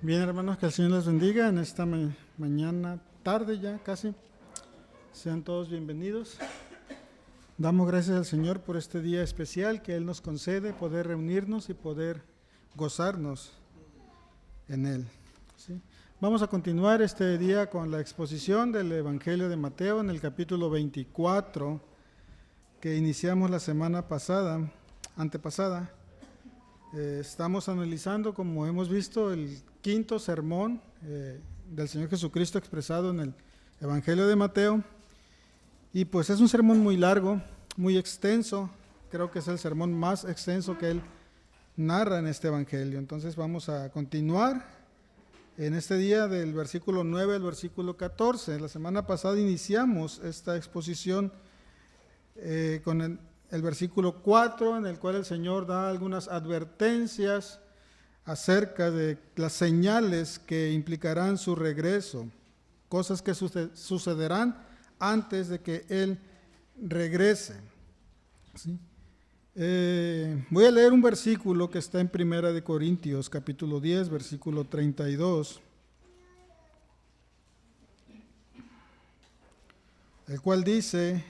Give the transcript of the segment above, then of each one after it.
Bien, hermanos, que el Señor les bendiga en esta mañana, tarde ya casi. Sean todos bienvenidos. Damos gracias al Señor por este día especial que Él nos concede, poder reunirnos y poder gozarnos en Él. ¿Sí? Vamos a continuar este día con la exposición del Evangelio de Mateo en el capítulo 24, que iniciamos la semana antepasada. Estamos analizando, como hemos visto, el quinto sermón del Señor Jesucristo expresado en el Evangelio de Mateo. Y pues es un sermón muy largo, muy extenso. Creo que es el sermón más extenso que Él narra en este Evangelio. Entonces vamos a continuar en este día del versículo 9 al versículo 14. La semana pasada iniciamos esta exposición con el versículo 4, en el cual el Señor da algunas advertencias acerca de las señales que implicarán su regreso, cosas que sucederán antes de que Él regrese. ¿Sí? Voy a leer un versículo que está en 1 Corintios, capítulo 10, versículo 32, el cual dice: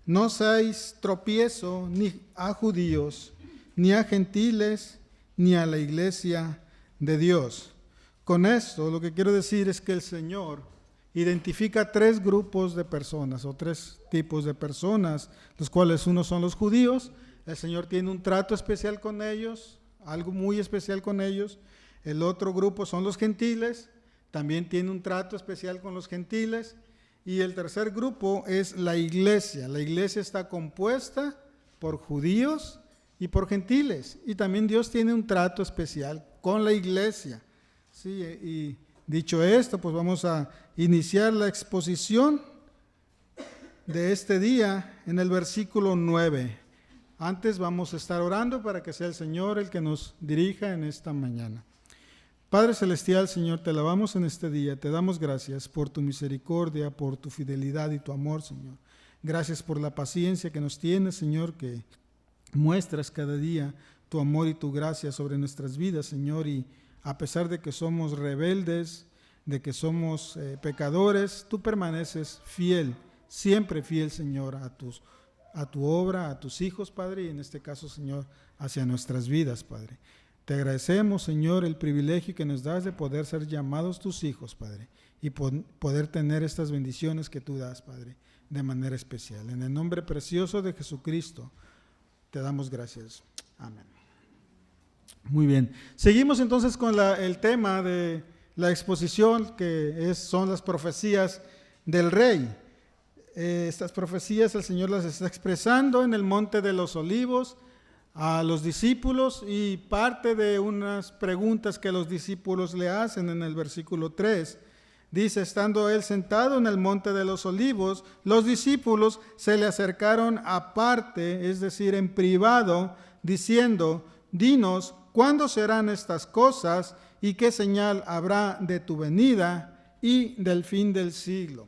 no seáis tropiezo ni a judíos, ni a gentiles, ni a la iglesia de Dios. Con esto lo que quiero decir es que el Señor identifica tres grupos de personas o tres tipos de personas, los cuales unos son los judíos. El Señor tiene un trato especial con ellos, algo muy especial con ellos. El otro grupo son los gentiles, también tiene un trato especial con los gentiles. Y el tercer grupo es la iglesia. La iglesia está compuesta por judíos y por gentiles. Y también Dios tiene un trato especial con la iglesia. Sí, y dicho esto, pues vamos a iniciar la exposición de este día en el versículo 9. Antes vamos a estar orando para que sea el Señor el que nos dirija en esta mañana. Padre Celestial, Señor, te alabamos en este día, te damos gracias por tu misericordia, por tu fidelidad y tu amor, Señor. Gracias por la paciencia que nos tienes, Señor, que muestras cada día tu amor y tu gracia sobre nuestras vidas, Señor, y a pesar de que somos rebeldes, de que somos pecadores, tú permaneces fiel, siempre fiel, Señor, a tu obra, a tus hijos, Padre, y en este caso, Señor, hacia nuestras vidas, Padre. Te agradecemos, Señor, el privilegio que nos das de poder ser llamados tus hijos, Padre, y poder tener estas bendiciones que tú das, Padre, de manera especial. En el nombre precioso de Jesucristo, te damos gracias. Amén. Muy bien. Seguimos entonces con el tema de la exposición, que son las profecías del Rey. Estas profecías el Señor las está expresando en el Monte de los Olivos a los discípulos, y parte de unas preguntas que los discípulos le hacen en el versículo 3. Dice: estando él sentado en el Monte de los Olivos, los discípulos se le acercaron aparte, es decir, en privado, diciendo: dinos, ¿cuándo serán estas cosas? ¿Y qué señal habrá de tu venida y del fin del siglo?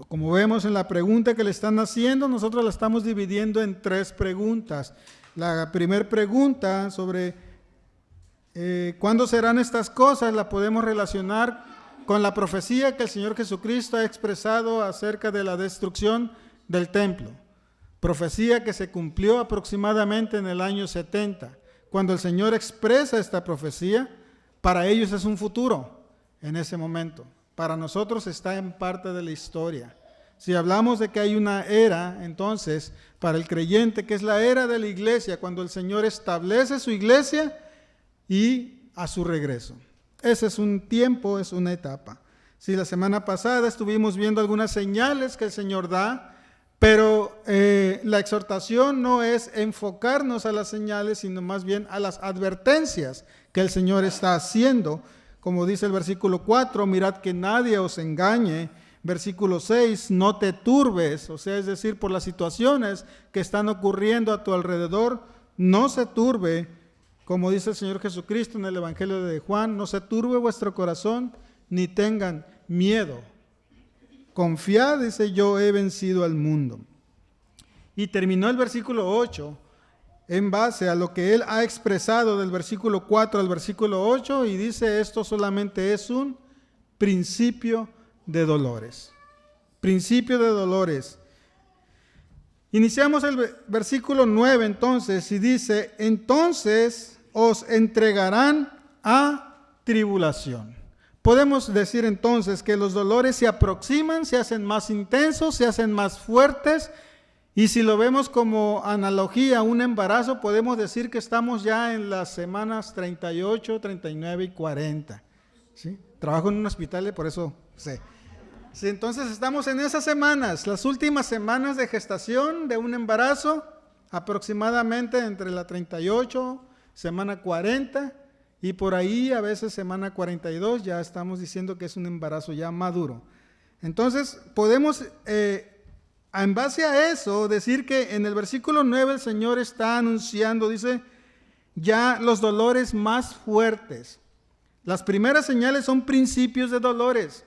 Como vemos en la pregunta que le están haciendo, nosotros la estamos dividiendo en tres preguntas. La primera pregunta sobre ¿cuándo serán estas cosas? La podemos relacionar con la profecía que el Señor Jesucristo ha expresado acerca de la destrucción del templo. Profecía que se cumplió aproximadamente en el año 70. Cuando el Señor expresa esta profecía, para ellos es un futuro en ese momento. Para nosotros está en parte de la historia. Si hablamos de que hay una era, entonces, para el creyente, que es la era de la iglesia, cuando el Señor establece su iglesia y a su regreso. Ese es un tiempo, es una etapa. Si la semana pasada estuvimos viendo algunas señales que el Señor da, pero la exhortación no es enfocarnos a las señales, sino más bien a las advertencias que el Señor está haciendo. Como dice el versículo 4, mirad que nadie os engañe. Versículo 6, no te turbes, o sea, es decir, por las situaciones que están ocurriendo a tu alrededor, no se turbe, como dice el Señor Jesucristo en el Evangelio de Juan, no se turbe vuestro corazón, ni tengan miedo. Confiad, dice, yo he vencido al mundo. Y terminó el versículo 8 en base a lo que él ha expresado del versículo 4 al versículo 8 y dice esto solamente es un principio de dolores. Principio de dolores. Iniciamos el versículo 9 entonces y dice, entonces os entregarán a tribulación. Podemos decir entonces que los dolores se aproximan, se hacen más intensos, se hacen más fuertes. Y si lo vemos como analogía a un embarazo, podemos decir que estamos ya en las semanas 38, 39 y 40. ¿Sí? Trabajo en un hospital y por eso sé. Sí, entonces estamos en esas semanas, las últimas semanas de gestación de un embarazo, aproximadamente entre la 38, semana 40 y por ahí a veces semana 42, ya estamos diciendo que es un embarazo ya maduro. Entonces podemos... en base a eso, decir que en el versículo 9 el Señor está anunciando, dice, ya los dolores más fuertes. Las primeras señales son principios de dolores,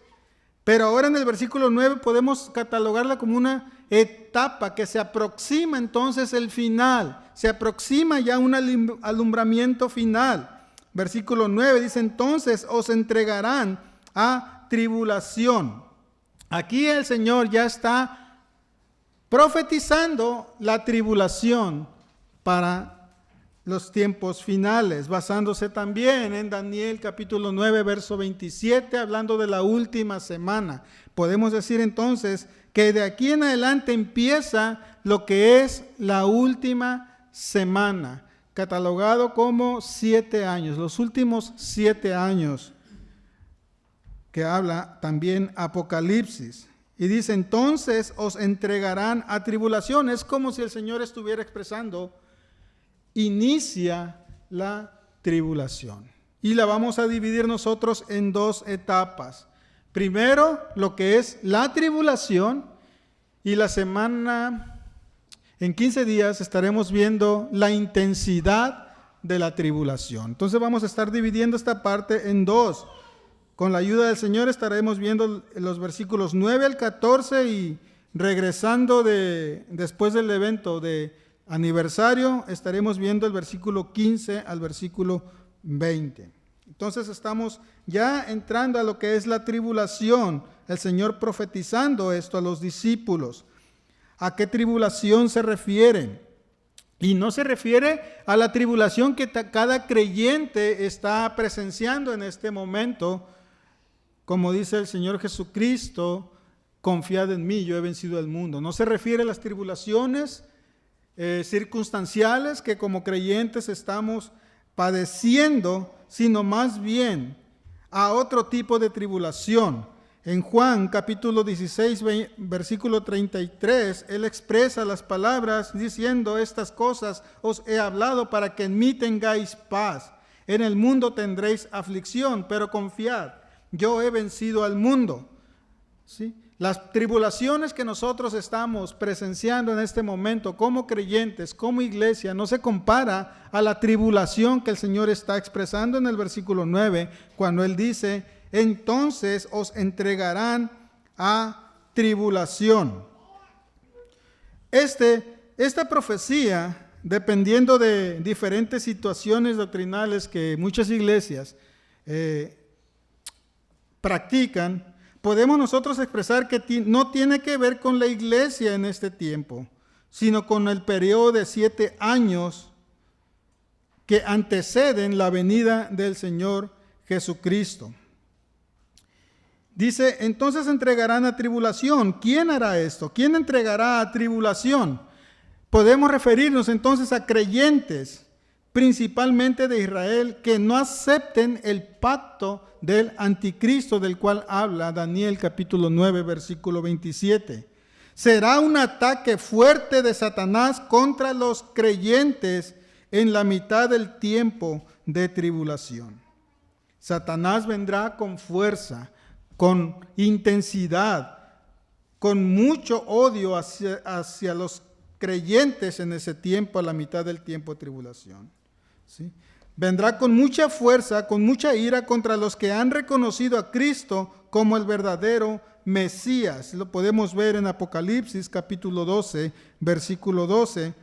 pero ahora en el versículo 9 podemos catalogarla como una etapa que se aproxima entonces el final, se aproxima ya un alumbramiento final. Versículo 9 dice, entonces os entregarán a tribulación. Aquí el Señor ya está profetizando la tribulación para los tiempos finales, basándose también en Daniel capítulo 9, verso 27, hablando de la última semana. Podemos decir entonces que de aquí en adelante empieza lo que es la última semana, catalogado como 7 años, los últimos 7 años, que habla también Apocalipsis. Y dice, entonces os entregarán a tribulación. Es como si el Señor estuviera expresando, inicia la tribulación. Y la vamos a dividir nosotros en 2 etapas. Primero, lo que es la tribulación, y la semana, en 15 días, estaremos viendo la intensidad de la tribulación. Entonces vamos a estar dividiendo esta parte en 2. Con la ayuda del Señor estaremos viendo los versículos 9 al 14 y regresando después del evento de aniversario, estaremos viendo el versículo 15 al versículo 20. Entonces estamos ya entrando a lo que es la tribulación, el Señor profetizando esto a los discípulos. ¿A qué tribulación se refiere? Y no se refiere a la tribulación que cada creyente está presenciando en este momento. Como dice el Señor Jesucristo, confiad en mí, yo he vencido al mundo. No se refiere a las tribulaciones circunstanciales que como creyentes estamos padeciendo, sino más bien a otro tipo de tribulación. En Juan capítulo 16, versículo 33, Él expresa las palabras diciendo, estas cosas os he hablado para que en mí tengáis paz. En el mundo tendréis aflicción, pero confiad. Yo he vencido al mundo. ¿Sí? Las tribulaciones que nosotros estamos presenciando en este momento como creyentes, como iglesia, no se compara a la tribulación que el Señor está expresando en el versículo 9, cuando Él dice, entonces os entregarán a tribulación. Esta profecía, dependiendo de diferentes situaciones doctrinales que muchas iglesias practican, podemos nosotros expresar que no tiene que ver con la iglesia en este tiempo, sino con el periodo de 7 años que anteceden la venida del Señor Jesucristo. Dice, entonces entregarán a tribulación. ¿Quién hará esto? ¿Quién entregará a tribulación? Podemos referirnos entonces a creyentes, principalmente de Israel, que no acepten el pacto del anticristo del cual habla Daniel capítulo 9 versículo 27. Será un ataque fuerte de Satanás contra los creyentes en la mitad del tiempo de tribulación. Satanás vendrá con fuerza, con intensidad, con mucho odio hacia los creyentes en ese tiempo, a la mitad del tiempo de tribulación. ¿Sí? Vendrá con mucha fuerza, con mucha ira contra los que han reconocido a Cristo como el verdadero Mesías. Lo podemos ver en Apocalipsis capítulo 12, versículo 12.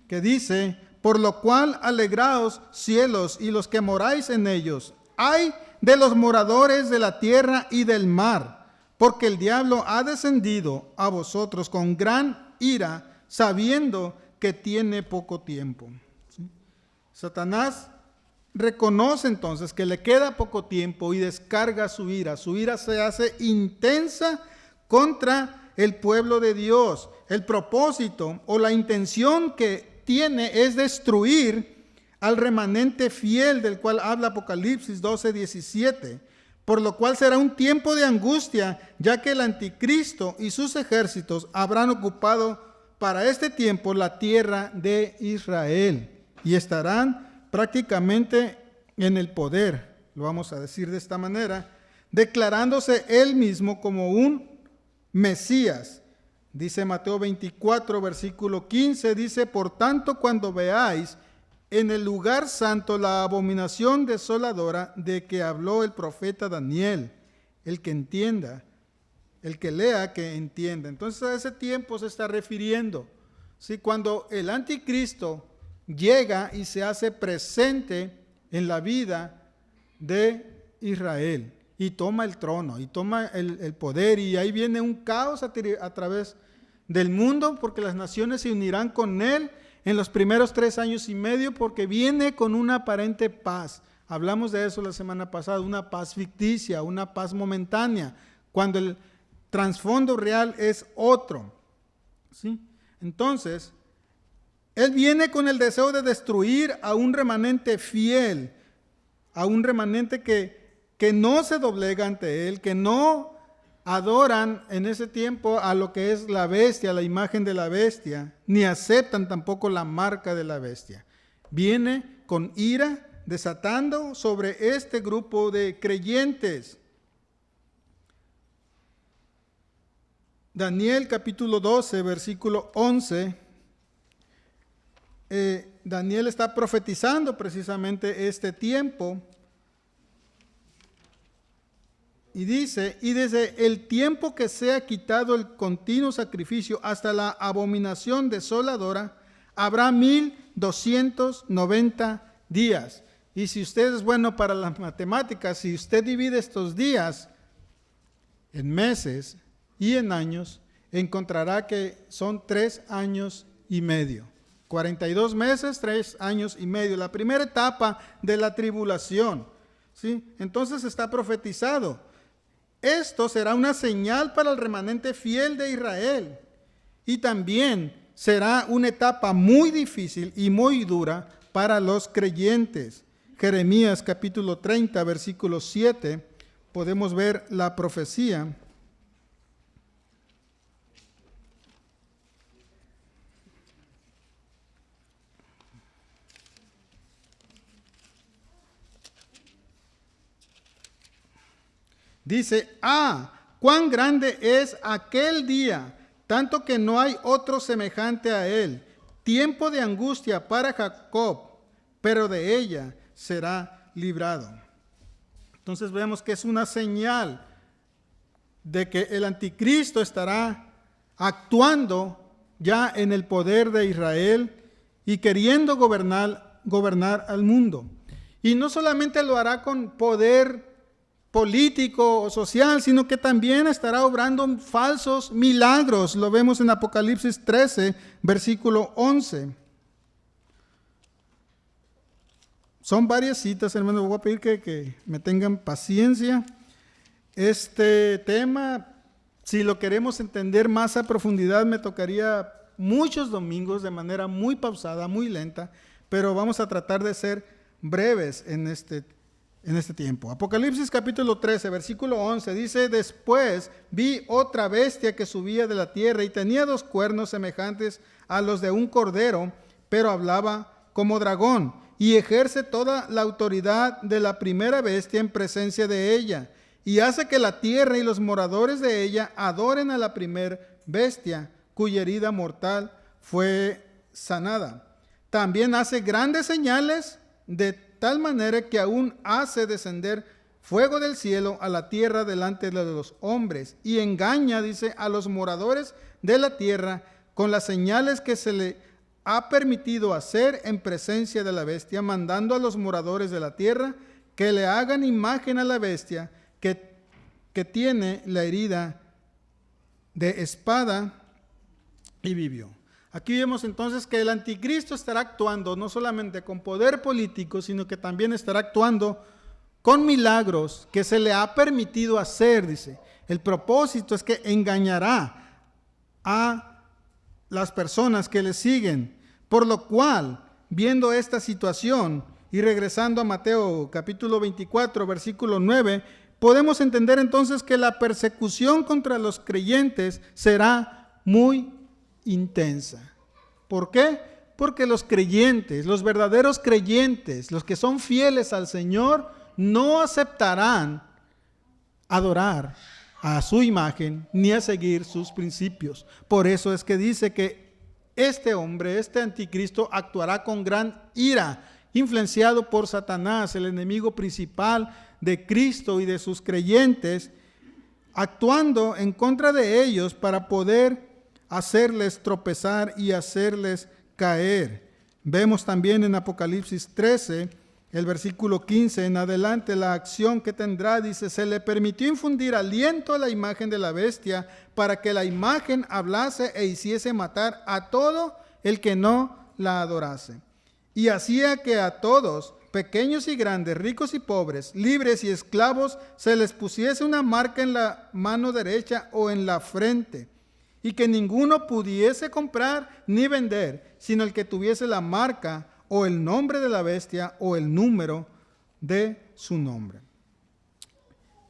que dice: por lo cual alegraos cielos y los que moráis en ellos. Ay de los moradores de la tierra y del mar, porque el diablo ha descendido a vosotros con gran ira, sabiendo que tiene poco tiempo. ¿Sí? Satanás reconoce entonces que le queda poco tiempo y descarga su ira. Su ira se hace intensa contra el pueblo de Dios. El propósito o la intención que tiene es destruir al remanente fiel, del cual habla Apocalipsis 12:17, por lo cual será un tiempo de angustia, ya que el anticristo y sus ejércitos habrán ocupado para este tiempo la tierra de Israel y estarán prácticamente en el poder, lo vamos a decir de esta manera, declarándose él mismo como un Mesías. Dice Mateo 24, versículo 15, dice: por tanto, cuando veáis en el lugar santo la abominación desoladora de que habló el profeta Daniel, el que entienda, el que lea, que entienda. Entonces a ese tiempo se está refiriendo, ¿sí? Cuando el anticristo llega y se hace presente en la vida de Israel y toma el trono y toma el poder, y ahí viene un caos a través del mundo, porque las naciones se unirán con él en los primeros 3 años y medio, porque viene con una aparente paz. Hablamos de eso la semana pasada, una paz ficticia, una paz momentánea, cuando el trasfondo real es otro. ¿Sí? Entonces, él viene con el deseo de destruir a un remanente fiel, a un remanente que no se doblega ante él, que no adoran en ese tiempo a lo que es la bestia, la imagen de la bestia, ni aceptan tampoco la marca de la bestia. Viene con ira, desatando sobre este grupo de creyentes. Daniel capítulo 12, versículo 11. Daniel está profetizando precisamente este tiempo. Y dice: y desde el tiempo que sea quitado el continuo sacrificio hasta la abominación desoladora, habrá 1290 días. Y si usted es bueno para las matemáticas, si usted divide estos días en meses y en años, encontrará que son 3 años y medio. 42 meses, 3 años y medio. La primera etapa de la tribulación. ¿Sí? Entonces está profetizado. Esto será una señal para el remanente fiel de Israel, y también será una etapa muy difícil y muy dura para los creyentes. Jeremías capítulo 30, versículo 7, podemos ver la profecía. Dice: cuán grande es aquel día, tanto que no hay otro semejante a él. Tiempo de angustia para Jacob, pero de ella será librado. Entonces vemos que es una señal de que el anticristo estará actuando ya en el poder de Israel y queriendo gobernar al mundo. Y no solamente lo hará con poder político o social, sino que también estará obrando falsos milagros. Lo vemos en Apocalipsis 13, versículo 11. Son varias citas, hermanos. Voy a pedir que me tengan paciencia. Este tema, si lo queremos entender más a profundidad, me tocaría muchos domingos de manera muy pausada, muy lenta, pero vamos a tratar de ser breves en este tiempo. Apocalipsis capítulo 13, versículo 11 dice: después vi otra bestia que subía de la tierra y tenía 2 cuernos semejantes a los de un cordero, pero hablaba como dragón, y ejerce toda la autoridad de la primera bestia en presencia de ella, y hace que la tierra y los moradores de ella adoren a la primer bestia, cuya herida mortal fue sanada. También hace grandes señales, de tal manera que aún hace descender fuego del cielo a la tierra delante de los hombres, y engaña, dice, a los moradores de la tierra con las señales que se le ha permitido hacer en presencia de la bestia, mandando a los moradores de la tierra que le hagan imagen a la bestia que tiene la herida de espada y vivió. Aquí vemos entonces que el anticristo estará actuando no solamente con poder político, sino que también estará actuando con milagros que se le ha permitido hacer, dice. El propósito es que engañará a las personas que le siguen, por lo cual, viendo esta situación y regresando a Mateo capítulo 24, versículo 9, podemos entender entonces que la persecución contra los creyentes será muy intensa. ¿Por qué? Porque los creyentes, los verdaderos creyentes, los que son fieles al Señor, no aceptarán adorar a su imagen ni a seguir sus principios. Por eso es que dice que este hombre, este anticristo, actuará con gran ira, influenciado por Satanás, el enemigo principal de Cristo y de sus creyentes, actuando en contra de ellos para poder hacerles tropezar y hacerles caer. Vemos también en Apocalipsis 13, el versículo 15 en adelante, la acción que tendrá, dice, se le permitió infundir aliento a la imagen de la bestia para que la imagen hablase e hiciese matar a todo el que no la adorase. Y hacía que a todos, pequeños y grandes, ricos y pobres, libres y esclavos, se les pusiese una marca en la mano derecha o en la frente, y que ninguno pudiese comprar ni vender, sino el que tuviese la marca o el nombre de la bestia o el número de su nombre.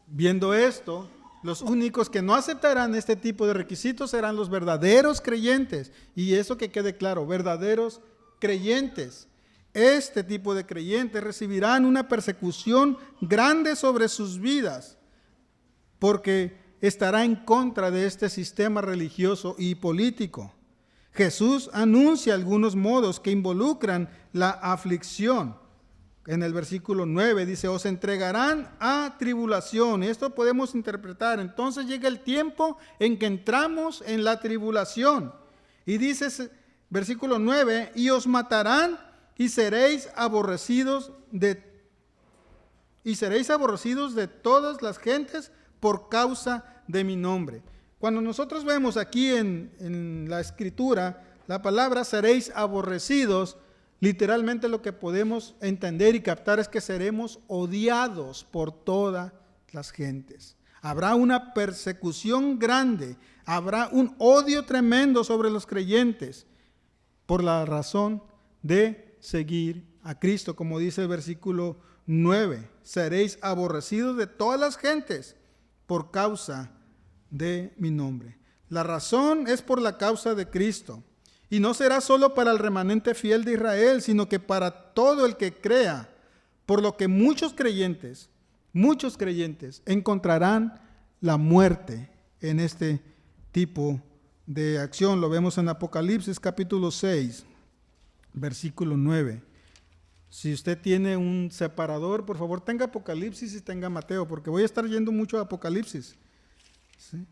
Viendo esto, los únicos que no aceptarán este tipo de requisitos serán los verdaderos creyentes. Y eso que quede claro, verdaderos creyentes. Este tipo de creyentes recibirán una persecución grande sobre sus vidas, porque estará en contra de este sistema religioso y político. Jesús anuncia algunos modos que involucran la aflicción. En el versículo 9 dice, os entregarán a tribulación. Esto podemos interpretar. Entonces llega el tiempo en que entramos en la tribulación. Y dice, versículo 9, y os matarán y seréis aborrecidos de todas las gentes por causa de mi nombre. Cuando nosotros vemos aquí en la escritura la palabra seréis aborrecidos, literalmente lo que podemos entender y captar es que seremos odiados por todas las gentes. Habrá una persecución grande, habrá un odio tremendo sobre los creyentes por la razón de seguir a Cristo, como dice el versículo 9. Seréis aborrecidos de todas las gentes por causa de mi nombre. La razón es por la causa de Cristo. Y no será solo para el remanente fiel de Israel, sino que para todo el que crea. Por lo que muchos creyentes encontrarán la muerte en este tipo de acción. Lo vemos en Apocalipsis capítulo 6, versículo 9. Si usted tiene un separador, por favor tenga Apocalipsis y tenga Mateo, porque voy a estar yendo mucho a Apocalipsis. ¿Sí?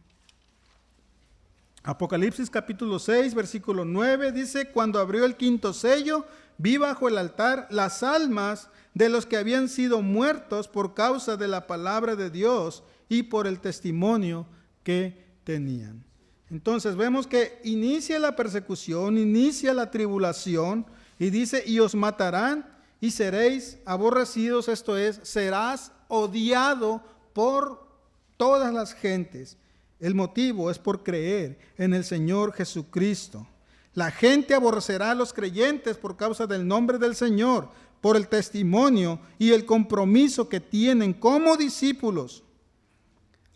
Apocalipsis capítulo 6, versículo 9 dice, cuando abrió el quinto sello, vi bajo el altar las almas de los que habían sido muertos por causa de la palabra de Dios y por el testimonio que tenían. Entonces vemos que inicia la persecución, inicia la tribulación y dice, y os matarán y seréis aborrecidos, esto es, serás odiado por todas las gentes. El motivo es por creer en el Señor Jesucristo. La gente aborrecerá a los creyentes por causa del nombre del Señor, por el testimonio y el compromiso que tienen como discípulos.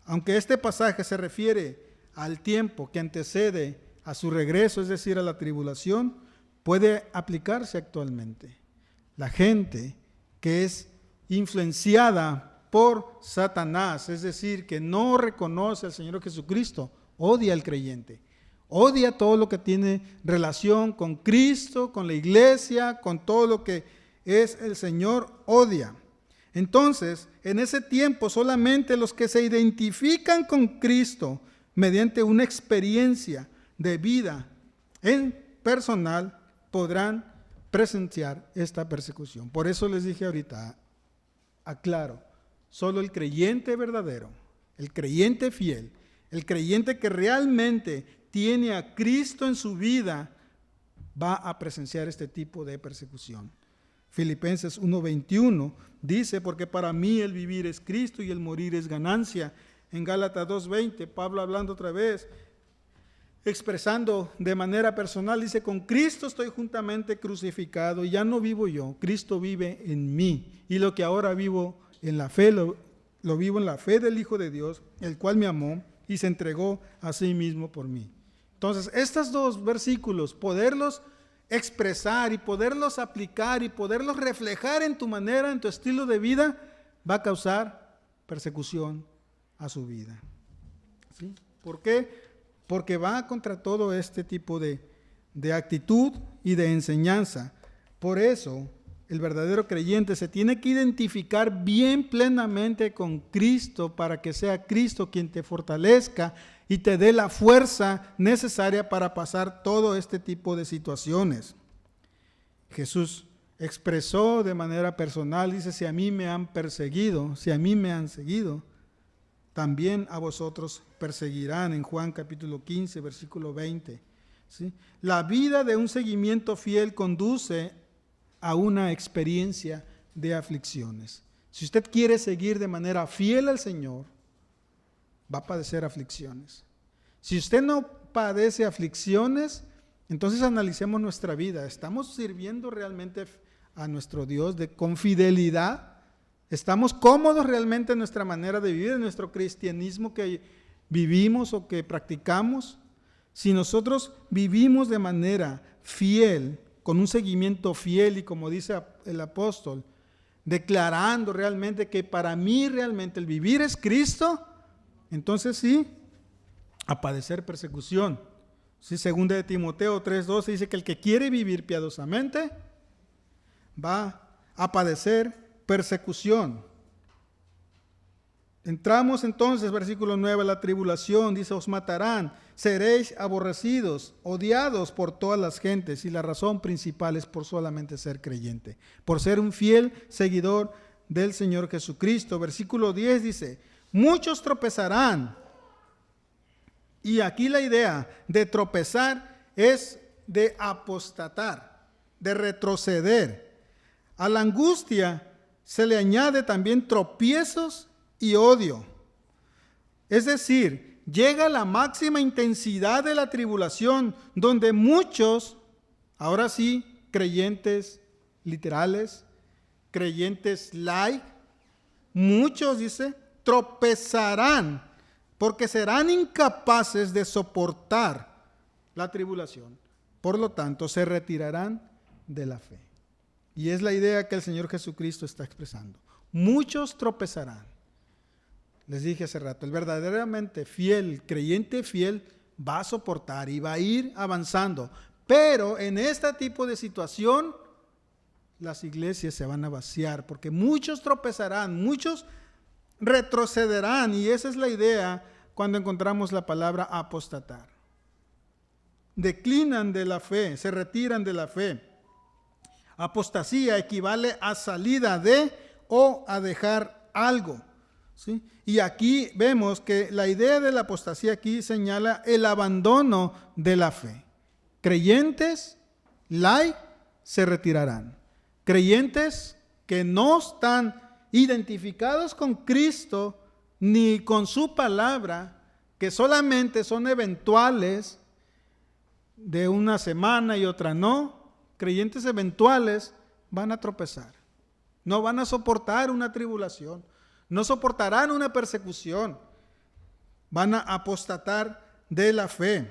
Aunque este pasaje se refiere al tiempo que antecede a su regreso, es decir, a la tribulación, puede aplicarse actualmente. La gente que es influenciada por Satanás, es decir, que no reconoce al Señor Jesucristo, odia al creyente, odia todo lo que tiene relación con Cristo, con la iglesia, con todo lo que es el Señor, odia. Entonces, en ese tiempo solamente los que se identifican con Cristo mediante una experiencia de vida en personal podrán presenciar esta persecución. Por eso les dije ahorita, aclaro, solo el creyente verdadero, el creyente fiel, el creyente que realmente tiene a Cristo en su vida, va a presenciar este tipo de persecución. Filipenses 1:21 dice, porque para mí el vivir es Cristo y el morir es ganancia. En Gálatas 2:20, Pablo hablando otra vez, expresando de manera personal, dice, con Cristo estoy juntamente crucificado y ya no vivo yo, Cristo vive en mí. Y lo que ahora vivo en la fe, lo vivo en la fe del Hijo de Dios, el cual me amó y se entregó a sí mismo por mí. Entonces, estos dos versículos, poderlos expresar y poderlos aplicar y poderlos reflejar en tu manera, en tu estilo de vida, va a causar persecución a su vida. ¿Sí? ¿Por qué? Porque va contra todo este tipo de actitud y de enseñanza. Por eso, el verdadero creyente se tiene que identificar bien plenamente con Cristo para que sea Cristo quien te fortalezca y te dé la fuerza necesaria para pasar todo este tipo de situaciones. Jesús expresó de manera personal, dice, si a mí me han perseguido, si a mí me han seguido, también a vosotros perseguirán, en Juan capítulo 15, versículo 20. ¿Sí? La vida de un seguimiento fiel conduce a una experiencia de aflicciones. Si usted quiere seguir de manera fiel al Señor, va a padecer aflicciones. Si usted no padece aflicciones, entonces analicemos nuestra vida. ¿Estamos sirviendo realmente a nuestro Dios con fidelidad? ¿Estamos cómodos realmente en nuestra manera de vivir, en nuestro cristianismo que vivimos o que practicamos? Si nosotros vivimos de manera fiel, con un seguimiento fiel y como dice el apóstol, declarando realmente que para mí realmente el vivir es Cristo, entonces sí, a padecer persecución. Sí, segunda de Timoteo 3:12 dice que el que quiere vivir piadosamente va a padecer persecución. Entramos entonces, versículo 9, la tribulación, dice, os matarán, seréis aborrecidos, odiados por todas las gentes, y la razón principal es por solamente ser creyente, por ser un fiel seguidor del Señor Jesucristo. Versículo 10 dice, muchos tropezarán. Y aquí la idea de tropezar es de apostatar, de retroceder. A la angustia se le añade también tropiezos y odio. Es decir, llega la máxima intensidad de la tribulación, donde muchos, ahora sí, creyentes literales, creyentes light, muchos, dice, tropezarán, porque serán incapaces de soportar la tribulación. Por lo tanto, se retirarán de la fe. Y es la idea que el Señor Jesucristo está expresando. Muchos tropezarán. Les dije hace rato, el verdaderamente fiel, el creyente fiel, va a soportar y va a ir avanzando. Pero en este tipo de situación, las iglesias se van a vaciar, porque muchos tropezarán, muchos retrocederán, y esa es la idea cuando encontramos la palabra apostatar. Declinan de la fe, se retiran de la fe. Apostasía equivale a salida de o a dejar algo. ¿Sí? Y aquí vemos que la idea de la apostasía aquí señala el abandono de la fe. Creyentes, se retirarán. Creyentes que no están identificados con Cristo ni con su palabra, que solamente son eventuales de una semana y otra no, creyentes eventuales van a tropezar, no van a soportar una tribulación, no soportarán una persecución, van a apostatar de la fe.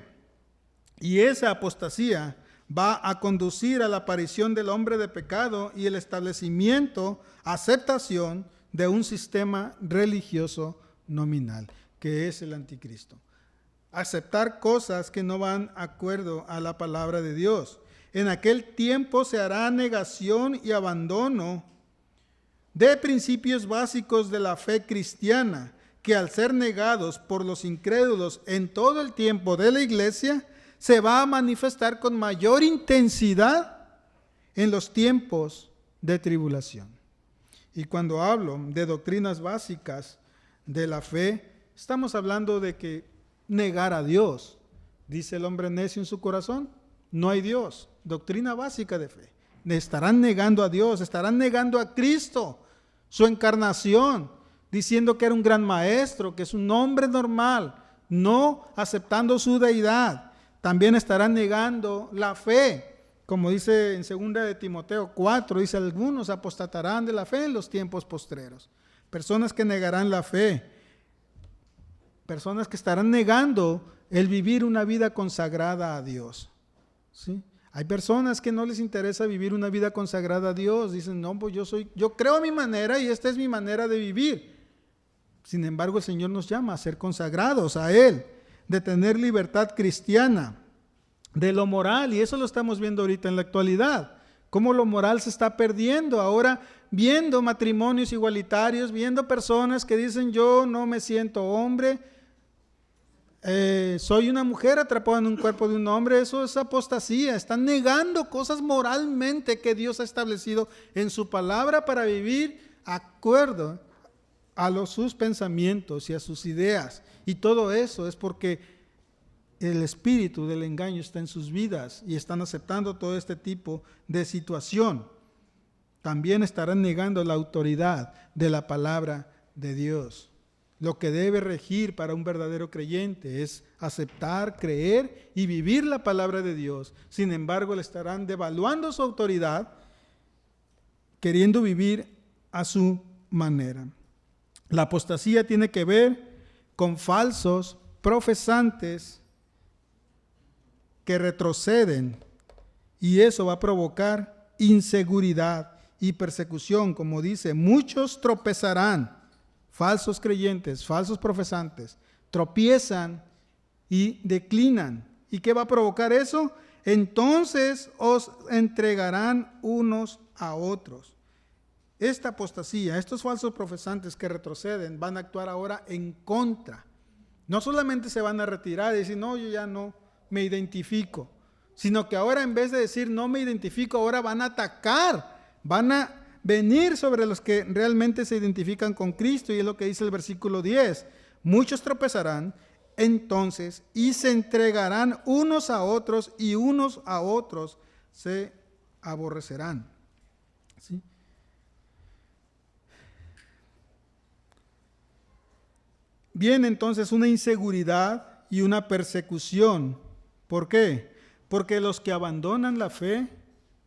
Y esa apostasía va a conducir a la aparición del hombre de pecado y el establecimiento, aceptación de un sistema religioso nominal, que es el anticristo. Aceptar cosas que no van de acuerdo a la palabra de Dios. En aquel tiempo se hará negación y abandono de principios básicos de la fe cristiana, que al ser negados por los incrédulos en todo el tiempo de la iglesia, se va a manifestar con mayor intensidad en los tiempos de tribulación. Y cuando hablo de doctrinas básicas de la fe, estamos hablando de que negar a Dios. Dice el hombre necio en su corazón, no hay Dios. Doctrina básica de fe. Estarán negando a Dios, estarán negando a Cristo, su encarnación, diciendo que era un gran maestro, que es un hombre normal, no aceptando su deidad. También estarán negando la fe. Como dice en 2 de Timoteo 4, dice, algunos apostatarán de la fe en los tiempos postreros. Personas que negarán la fe. Personas que estarán negando el vivir una vida consagrada a Dios. ¿Sí? Hay personas que no les interesa vivir una vida consagrada a Dios. Dicen, no, pues yo creo a mi manera y esta es mi manera de vivir. Sin embargo, el Señor nos llama a ser consagrados a Él, de tener libertad cristiana, de lo moral, y eso lo estamos viendo ahorita en la actualidad, cómo lo moral se está perdiendo ahora, viendo matrimonios igualitarios, viendo personas que dicen, yo no me siento hombre, soy una mujer atrapada en un cuerpo de un hombre. Eso es apostasía. Están negando cosas moralmente que Dios ha establecido en su palabra para vivir acuerdo a sus pensamientos y a sus ideas. Y todo eso es porque el espíritu del engaño está en sus vidas y están aceptando todo este tipo de situación. También estarán negando la autoridad de la palabra de Dios. Lo que debe regir para un verdadero creyente es aceptar, creer y vivir la palabra de Dios. Sin embargo, le estarán devaluando su autoridad, queriendo vivir a su manera. La apostasía tiene que ver con falsos profesantes que retroceden, y eso va a provocar inseguridad y persecución. Como dice, muchos tropezarán. Falsos creyentes, falsos profesantes, tropiezan y declinan. ¿Y qué va a provocar eso? Entonces os entregarán unos a otros. Esta apostasía, estos falsos profesantes que retroceden, van a actuar ahora en contra. No solamente se van a retirar y decir, no, yo ya no me identifico, sino que ahora en vez de decir no me identifico, ahora van a atacar, van a venir sobre los que realmente se identifican con Cristo. Y es lo que dice el versículo 10. Muchos tropezarán entonces y se entregarán unos a otros, y unos a otros se aborrecerán. ¿Sí? Viene entonces una inseguridad y una persecución. ¿Por qué? Porque los que abandonan la fe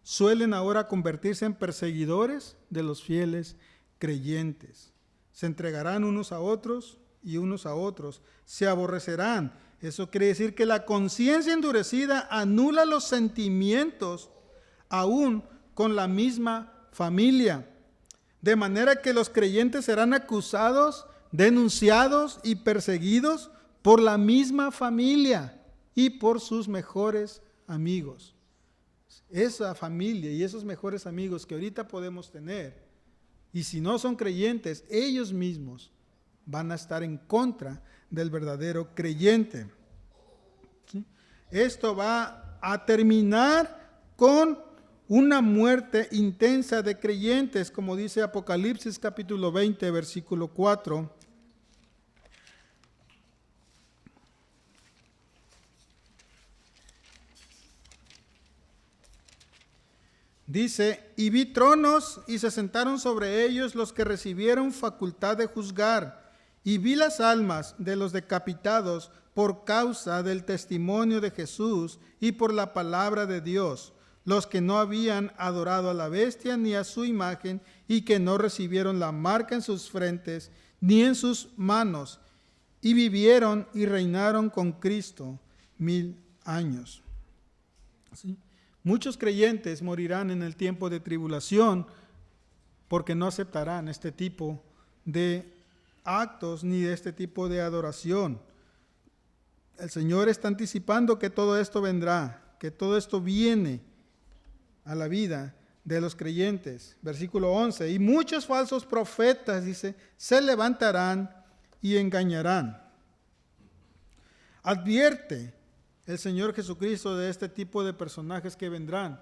suelen ahora convertirse en perseguidores de los fieles creyentes. Se entregarán unos a otros y unos a otros. Se aborrecerán. Eso quiere decir que la conciencia endurecida anula los sentimientos aún con la misma familia. De manera que los creyentes serán acusados, denunciados y perseguidos por la misma familia y por sus mejores amigos. Esa familia y esos mejores amigos que ahorita podemos tener, y si no son creyentes, ellos mismos van a estar en contra del verdadero creyente. ¿Sí? Esto va a terminar con una muerte intensa de creyentes, como dice Apocalipsis capítulo 20, versículo 4. Dice, y vi tronos y se sentaron sobre ellos los que recibieron facultad de juzgar, y vi las almas de los decapitados por causa del testimonio de Jesús y por la palabra de Dios, los que no habían adorado a la bestia ni a su imagen, y que no recibieron la marca en sus frentes ni en sus manos, y vivieron y reinaron con Cristo 1000 años. ¿Sí? Muchos creyentes morirán en el tiempo de tribulación porque no aceptarán este tipo de actos ni de este tipo de adoración. El Señor está anticipando que todo esto vendrá, que todo esto viene a la vida de los creyentes. Versículo 11, y muchos falsos profetas, dice, se levantarán y engañarán. Advierte el Señor Jesucristo de este tipo de personajes que vendrán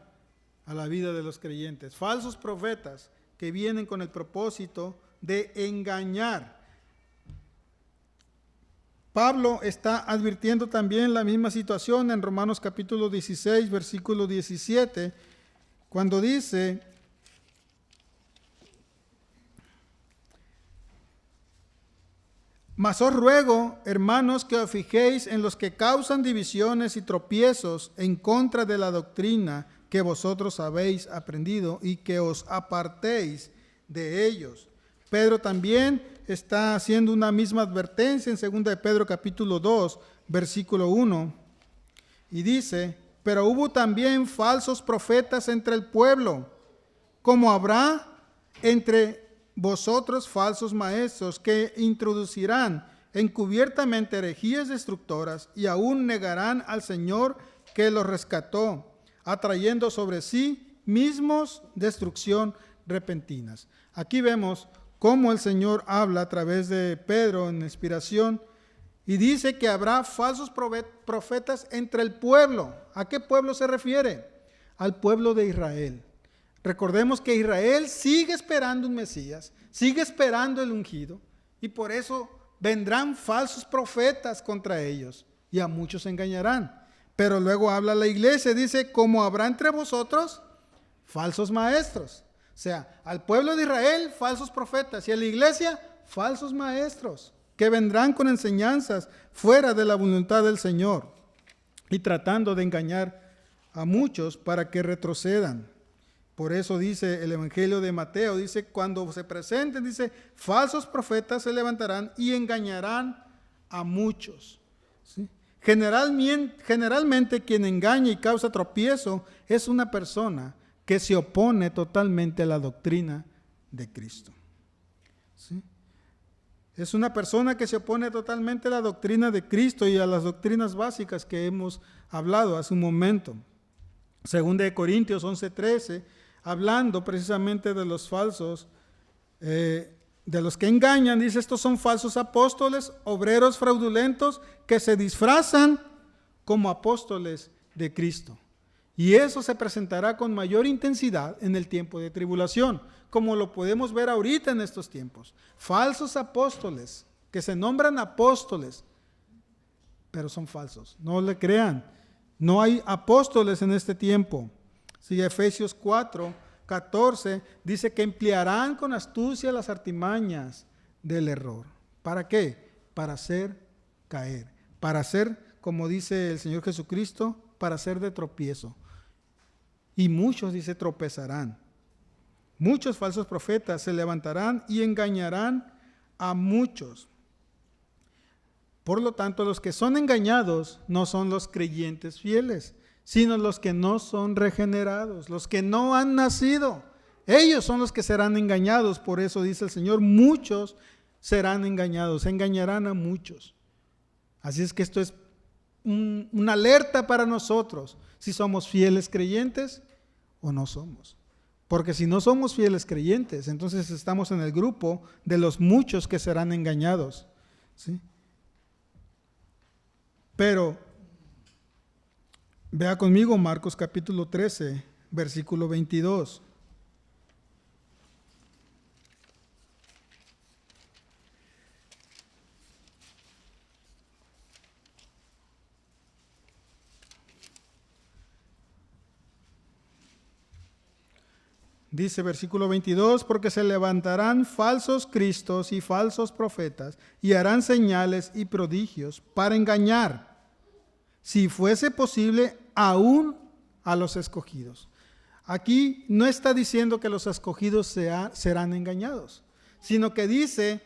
a la vida de los creyentes. Falsos profetas que vienen con el propósito de engañar. Pablo está advirtiendo también la misma situación en Romanos capítulo 16, versículo 17, cuando dice: mas os ruego, hermanos, que os fijéis en los que causan divisiones y tropiezos en contra de la doctrina que vosotros habéis aprendido, y que os apartéis de ellos. Pedro también está haciendo una misma advertencia en 2 de Pedro capítulo 2, versículo 1, y dice: pero hubo también falsos profetas entre el pueblo, como habrá entre vosotros falsos maestros, que introducirán encubiertamente herejías destructoras, y aún negarán al Señor que los rescató, atrayendo sobre sí mismos destrucción repentinas. Aquí vemos cómo el Señor habla a través de Pedro en inspiración, y dice que habrá falsos profetas entre el pueblo. ¿A qué pueblo se refiere? Al pueblo de Israel. Recordemos que Israel sigue esperando un Mesías, sigue esperando el ungido, y por eso vendrán falsos profetas contra ellos, y a muchos engañarán. Pero luego habla la iglesia, dice: como habrá entre vosotros falsos maestros. O sea, al pueblo de Israel, falsos profetas, y a la iglesia, falsos maestros, que vendrán con enseñanzas fuera de la voluntad del Señor, y tratando de engañar a muchos para que retrocedan. Por eso dice el Evangelio de Mateo, dice: cuando se presenten, dice, falsos profetas se levantarán y engañarán a muchos. ¿Sí? Generalmente quien engaña y causa tropiezo es una persona que se opone totalmente a la doctrina de Cristo. ¿Sí? Es una persona que se opone totalmente a la doctrina de Cristo y a las doctrinas básicas que hemos hablado hace un momento. 2 de Corintios 11:13, hablando precisamente de los falsos, de los que engañan, dice: estos son falsos apóstoles, obreros fraudulentos, que se disfrazan como apóstoles de Cristo. Y eso se presentará con mayor intensidad en el tiempo de tribulación, como lo podemos ver ahorita en estos tiempos. Falsos apóstoles, que se nombran apóstoles, pero son falsos. No le crean. No hay apóstoles en este tiempo. Sí, Efesios 4:14 dice que emplearán con astucia las artimañas del error. ¿Para qué? Para hacer caer. Para hacer, como dice el Señor Jesucristo, para hacer de tropiezo. Y muchos, dice, tropezarán. Muchos falsos profetas se levantarán y engañarán a muchos. Por lo tanto, los que son engañados no son los creyentes fieles, sino los que no son regenerados, los que no han nacido. Ellos son los que serán engañados. Por eso dice el Señor: muchos serán engañados, engañarán a muchos. Así es que esto es una alerta para nosotros, si somos fieles creyentes o no somos. Porque si no somos fieles creyentes, entonces estamos en el grupo de los muchos que serán engañados. ¿Sí? Pero vea conmigo Marcos capítulo 13, versículo 22. Dice versículo 22: porque se levantarán falsos cristos y falsos profetas, y harán señales y prodigios para engañar, si fuese posible, aún a los escogidos. Aquí no está diciendo que los escogidos serán engañados, sino que dice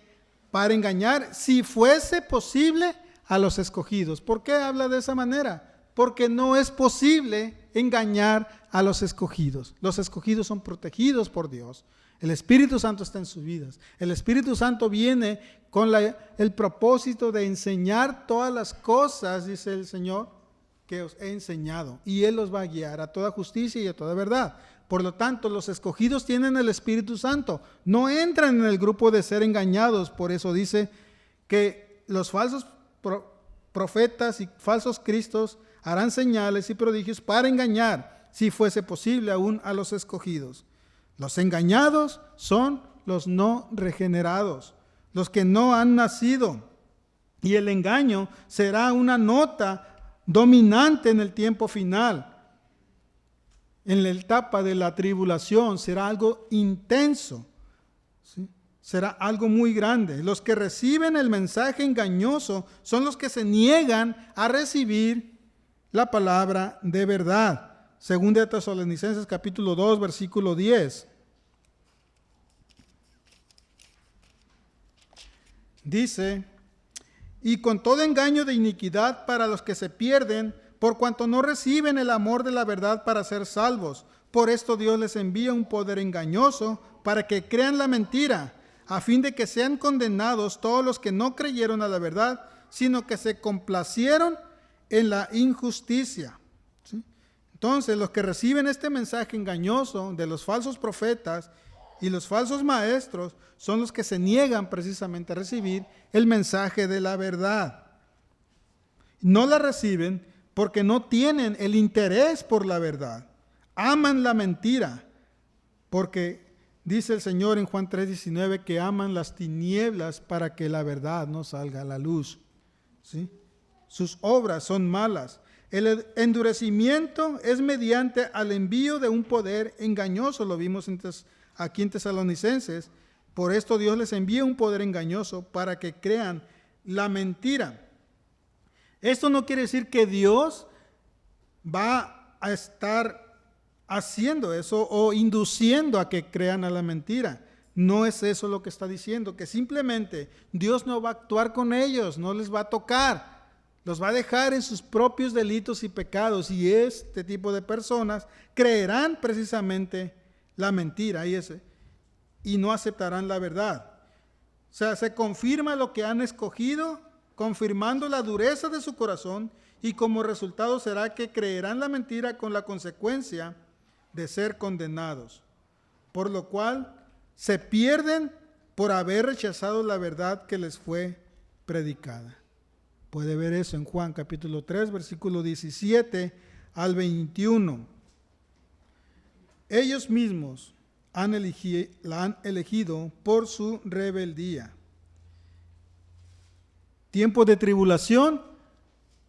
para engañar, si fuese posible, a los escogidos. ¿Por qué habla de esa manera? Porque no es posible engañar a los escogidos. Los escogidos son protegidos por Dios. El Espíritu Santo está en sus vidas. El Espíritu Santo viene con el propósito de enseñar todas las cosas, dice el Señor, que os he enseñado. Y Él los va a guiar a toda justicia y a toda verdad. Por lo tanto, los escogidos tienen el Espíritu Santo. No entran en el grupo de ser engañados. Por eso dice que los falsos profetas y falsos cristos harán señales y prodigios para engañar, si fuese posible, aún a los escogidos. Los engañados son los no regenerados, los que no han nacido. Y el engaño será una nota dominante en el tiempo final. En la etapa de la tribulación será algo intenso, ¿sí? Será algo muy grande. Los que reciben el mensaje engañoso son los que se niegan a recibir la palabra de verdad. Segunda de Tesalonicenses capítulo 2, versículo 10. Dice: y con todo engaño de iniquidad para los que se pierden, por cuanto no reciben el amor de la verdad para ser salvos. Por esto Dios les envía un poder engañoso para que crean la mentira, a fin de que sean condenados todos los que no creyeron a la verdad, sino que se complacieron en la injusticia. ¿Sí? Entonces, los que reciben este mensaje engañoso de los falsos profetas y los falsos maestros son los que se niegan precisamente a recibir el mensaje de la verdad. No la reciben porque no tienen el interés por la verdad. Aman la mentira, porque dice el Señor en Juan 3:19 que aman las tinieblas para que la verdad no salga a la luz. ¿Sí? Sus obras son malas. El endurecimiento es mediante al envío de un poder engañoso. Lo vimos aquí en Tesalonicenses. Por esto Dios les envía un poder engañoso para que crean la mentira. Esto no quiere decir que Dios va a estar haciendo eso o induciendo a que crean a la mentira. No es eso lo que está diciendo, que simplemente Dios no va a actuar con ellos, no les va a tocar, los va a dejar en sus propios delitos y pecados, y este tipo de personas creerán precisamente la mentira y no aceptarán la verdad. O sea, se confirma lo que han escogido, confirmando la dureza de su corazón, y como resultado será que creerán la mentira con la consecuencia de ser condenados, por lo cual se pierden por haber rechazado la verdad que les fue predicada. Puede ver eso en Juan capítulo 3, versículo 17 al 21. Ellos mismos la han elegido por su rebeldía. Tiempo de tribulación,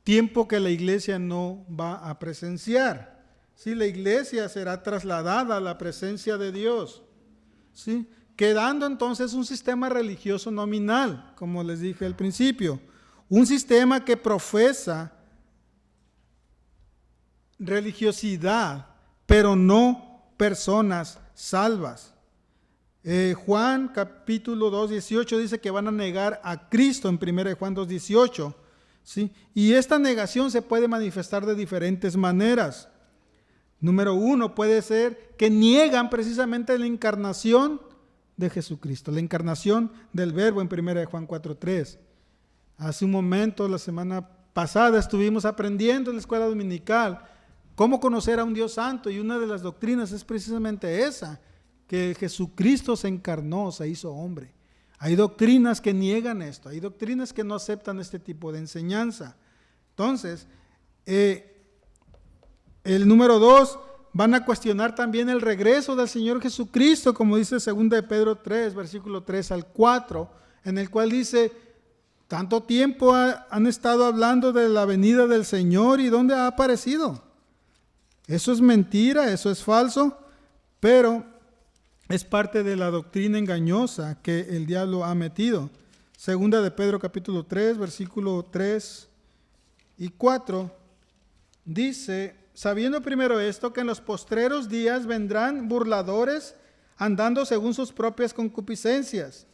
tiempo que la iglesia no va a presenciar. ¿Sí? La iglesia será trasladada a la presencia de Dios, ¿sí? Quedando entonces un sistema religioso nominal, como les dije al principio, un sistema que profesa religiosidad, pero no personas salvas. Juan capítulo 2, 18 dice que van a negar a Cristo en 1 Juan 2, 18. ¿Sí? Y esta negación se puede manifestar de diferentes maneras. Número 1 puede ser que niegan precisamente la encarnación de Jesucristo, la encarnación del Verbo en 1 Juan 4:3. Hace un momento, la semana pasada, estuvimos aprendiendo en la escuela dominical cómo conocer a un Dios santo, y una de las doctrinas es precisamente esa, que Jesucristo se encarnó, se hizo hombre. Hay doctrinas que niegan esto, hay doctrinas que no aceptan este tipo de enseñanza. Entonces, el número 2, van a cuestionar también el regreso del Señor Jesucristo, como dice 2 de Pedro 3, versículo 3 al 4, en el cual dice: tanto tiempo han estado hablando de la venida del Señor, ¿y dónde ha aparecido? Eso es mentira, eso es falso, pero es parte de la doctrina engañosa que el diablo ha metido. 2 de Pedro capítulo 3, versículo 3 y 4, dice: sabiendo primero esto, que en los postreros días vendrán burladores, andando según sus propias concupiscencias,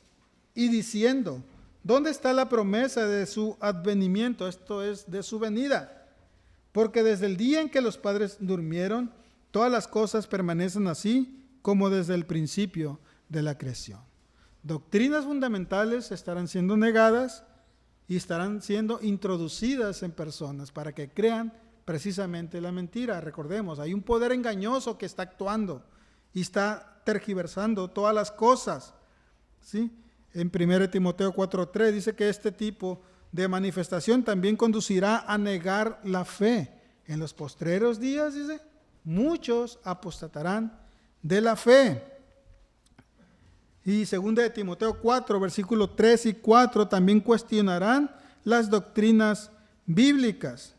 y diciendo: ¿dónde está la promesa de su advenimiento? Esto es, de su venida. Porque desde el día en que los padres durmieron, todas las cosas permanecen así como desde el principio de la creación. Doctrinas fundamentales estarán siendo negadas y estarán siendo introducidas en personas para que crean precisamente la mentira. Recordemos, hay un poder engañoso que está actuando y está tergiversando todas las cosas, ¿sí? En 1 Timoteo 4:3 dice que este tipo de manifestación también conducirá a negar la fe. en los postreros días, dice, muchos apostatarán de la fe. Y 2 de Timoteo 4, versículos 3 y 4, también cuestionarán las doctrinas bíblicas.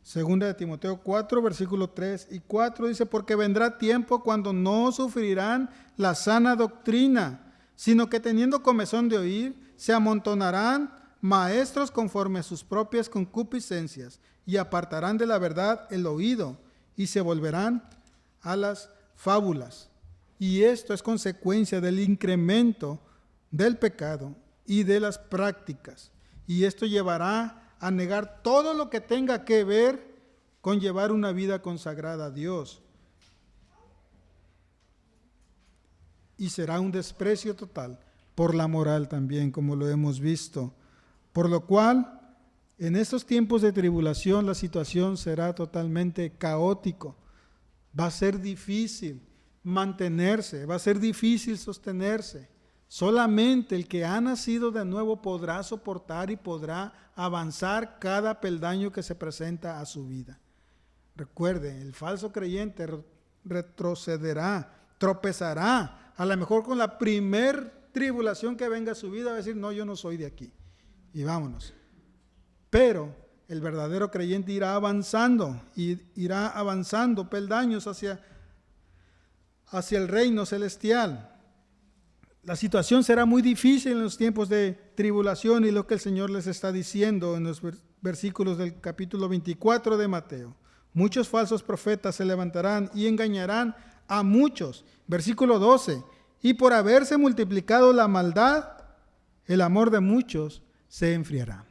Segunda de Timoteo 4, versículos 3 y 4 dice, porque vendrá tiempo cuando no sufrirán la sana doctrina, sino que teniendo comezón de oír, se amontonarán maestros conforme a sus propias concupiscencias y apartarán de la verdad el oído y se volverán a las fábulas. Y esto es consecuencia del incremento del pecado y de las prácticas. Y esto llevará a negar todo lo que tenga que ver con llevar una vida consagrada a Dios. Y será un desprecio total por la moral también, como lo hemos visto. Por lo cual, en estos tiempos de tribulación, la situación será totalmente caótico. Va a ser difícil mantenerse, va a ser difícil sostenerse. Solamente el que ha nacido de nuevo podrá soportar y podrá avanzar cada peldaño que se presenta a su vida. Recuerde, el falso creyente retrocederá, tropezará, a lo mejor con la primer tribulación que venga a su vida va a decir, no, yo no soy de aquí, y vámonos. Pero el verdadero creyente irá avanzando peldaños hacia el reino celestial. La situación será muy difícil en los tiempos de tribulación y lo que el Señor les está diciendo en los versículos del capítulo 24 de Mateo. Muchos falsos profetas se levantarán y engañarán a muchos. Versículo 12. Y por haberse multiplicado la maldad, el amor de muchos se enfriará.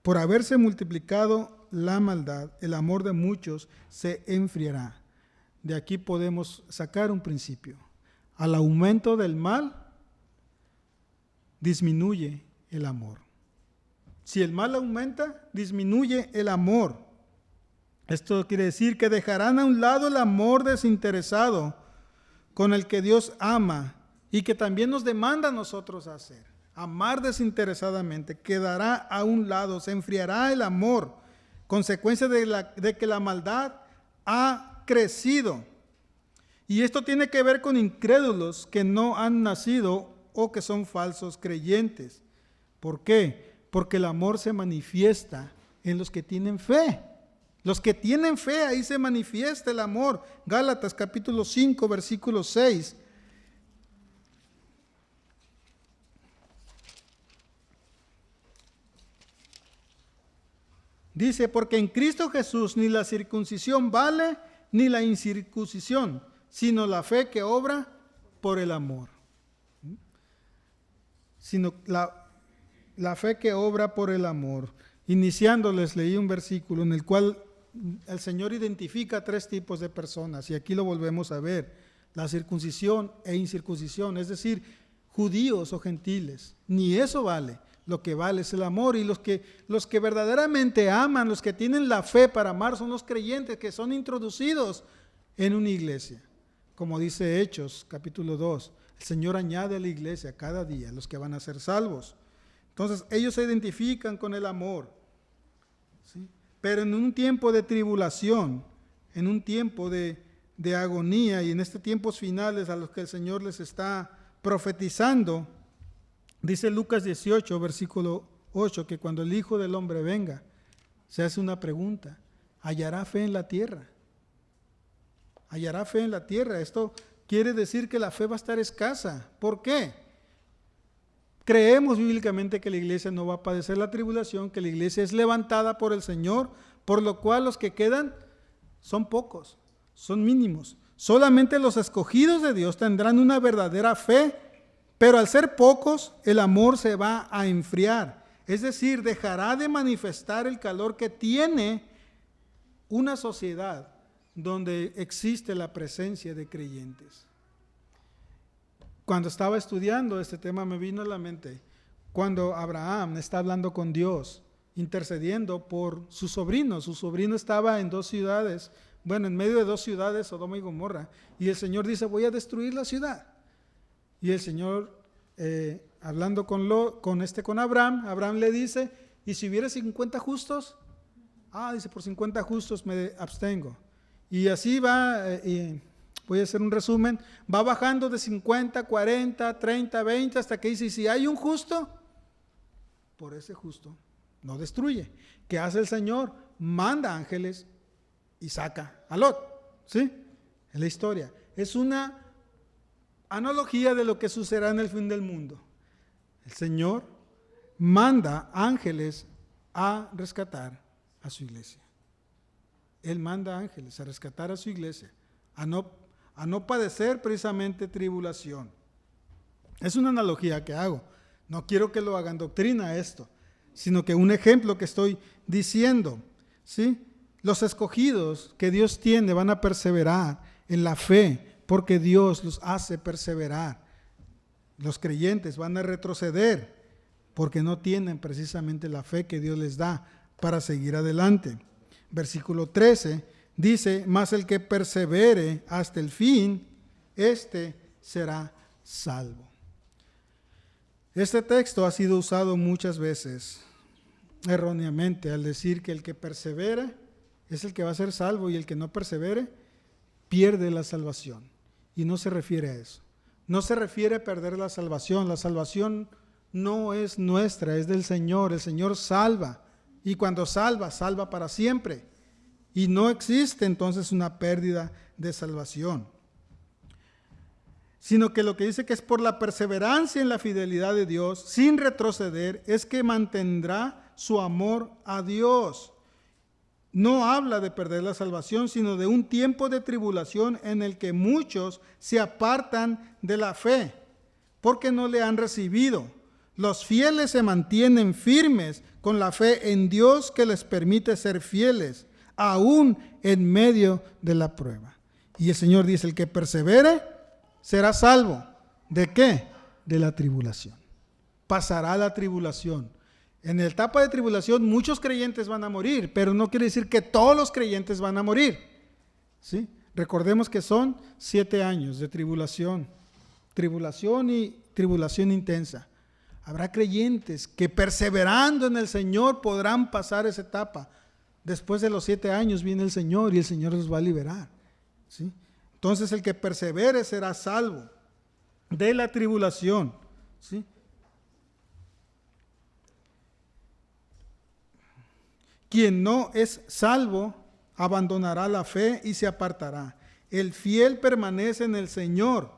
Por haberse multiplicado la maldad, el amor de muchos se enfriará. De aquí podemos sacar un principio. Al aumento del mal, disminuye el amor. Si el mal aumenta, disminuye el amor. Esto quiere decir que dejarán a un lado el amor desinteresado con el que Dios ama y que también nos demanda a nosotros hacer. Amar desinteresadamente quedará a un lado, se enfriará el amor, consecuencia de que la maldad ha crecido. Y esto tiene que ver con incrédulos que no han nacido o que son falsos creyentes. ¿Por qué? Porque el amor se manifiesta en los que tienen fe. Los que tienen fe, ahí se manifiesta el amor. Gálatas capítulo 5, versículo 6. Dice, porque en Cristo Jesús ni la circuncisión vale, ni la incircuncisión, sino la fe que obra por el amor. Sino la fe que obra por el amor. Iniciando les leí un versículo en el cual el Señor identifica 3 tipos de personas, y aquí lo volvemos a ver: la circuncisión e incircuncisión, es decir, judíos o gentiles. Ni eso vale. Lo que vale es el amor, y los que verdaderamente aman, los que tienen la fe para amar, son los creyentes que son introducidos en una iglesia. Como dice Hechos capítulo 2, el Señor añade a la iglesia cada día los que van a ser salvos. Entonces ellos se identifican con el amor, ¿sí? Pero en un tiempo de tribulación, en un tiempo de agonía, y en estos tiempos finales a los que el Señor les está profetizando, dice Lucas 18, versículo 8, que cuando el Hijo del Hombre venga, se hace una pregunta: ¿hallará fe en la tierra? ¿Hallará fe en la tierra? Esto quiere decir que la fe va a estar escasa. ¿Por qué? Creemos bíblicamente que la iglesia no va a padecer la tribulación, que la iglesia es levantada por el Señor, por lo cual los que quedan son pocos, son mínimos. Solamente los escogidos de Dios tendrán una verdadera fe. Pero al ser pocos, el amor se va a enfriar. Es decir, dejará de manifestar el calor que tiene una sociedad donde existe la presencia de creyentes. Cuando estaba estudiando este tema me vino a la mente cuando Abraham está hablando con Dios, intercediendo por su sobrino. Su sobrino estaba en 2 ciudades, en medio de 2 ciudades, Sodoma y Gomorra. Y el Señor dice, voy a destruir la ciudad. Y el Señor, hablando con Abraham, Abraham le dice, ¿y si hubiera 50 justos? Dice, por 50 justos me abstengo. Y así va, voy a hacer un resumen, va bajando de 50, 40, 30, 20, hasta que dice, si hay un justo, por ese justo no destruye. ¿Qué hace el Señor? Manda ángeles y saca a Lot, ¿sí? En la historia. Es una analogía de lo que sucederá en el fin del mundo. El Señor manda ángeles a rescatar a su iglesia. Él manda ángeles a rescatar a su iglesia, a no padecer precisamente tribulación. Es una analogía que hago. No quiero que lo hagan doctrina esto, sino que un ejemplo que estoy diciendo, ¿sí? Los escogidos que Dios tiene van a perseverar en la fe, porque Dios los hace perseverar. Los creyentes van a retroceder, porque no tienen precisamente la fe que Dios les da para seguir adelante. Versículo 13 dice, mas el que persevere hasta el fin, este será salvo. Este texto ha sido usado muchas veces erróneamente al decir que el que persevera es el que va a ser salvo y el que no persevere pierde la salvación. Y no se refiere a eso. No se refiere a perder la salvación. La salvación no es nuestra, es del Señor. El Señor salva. Y cuando salva, salva para siempre. Y no existe entonces una pérdida de salvación. Sino que lo que dice que es por la perseverancia en la fidelidad de Dios, sin retroceder, es que mantendrá su amor a Dios. No habla de perder la salvación, sino de un tiempo de tribulación en el que muchos se apartan de la fe, porque no le han recibido. Los fieles se mantienen firmes con la fe en Dios que les permite ser fieles, aún en medio de la prueba. Y el Señor dice, el que persevere será salvo. ¿De qué? De la tribulación. Pasará la tribulación. En la etapa de tribulación muchos creyentes van a morir, pero no quiere decir que todos los creyentes van a morir, ¿sí? Recordemos que son 7 años de tribulación y tribulación intensa. Habrá creyentes que perseverando en el Señor podrán pasar esa etapa. Después de los 7 años viene el Señor y el Señor los va a liberar, ¿sí? Entonces el que persevere será salvo de la tribulación, ¿sí? Quien no es salvo abandonará la fe y se apartará. El fiel permanece en el Señor.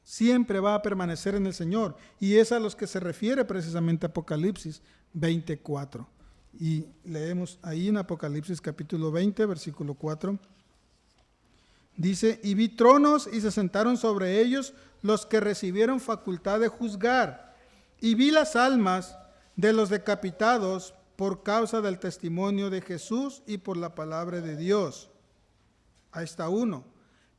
Siempre va a permanecer en el Señor. Y es a los que se refiere precisamente Apocalipsis 24. Y leemos ahí en Apocalipsis capítulo 20, versículo 4. Dice, y vi tronos y se sentaron sobre ellos los que recibieron facultad de juzgar. Y vi las almas de los decapitados por causa del testimonio de Jesús y por la palabra de Dios. Ahí está uno.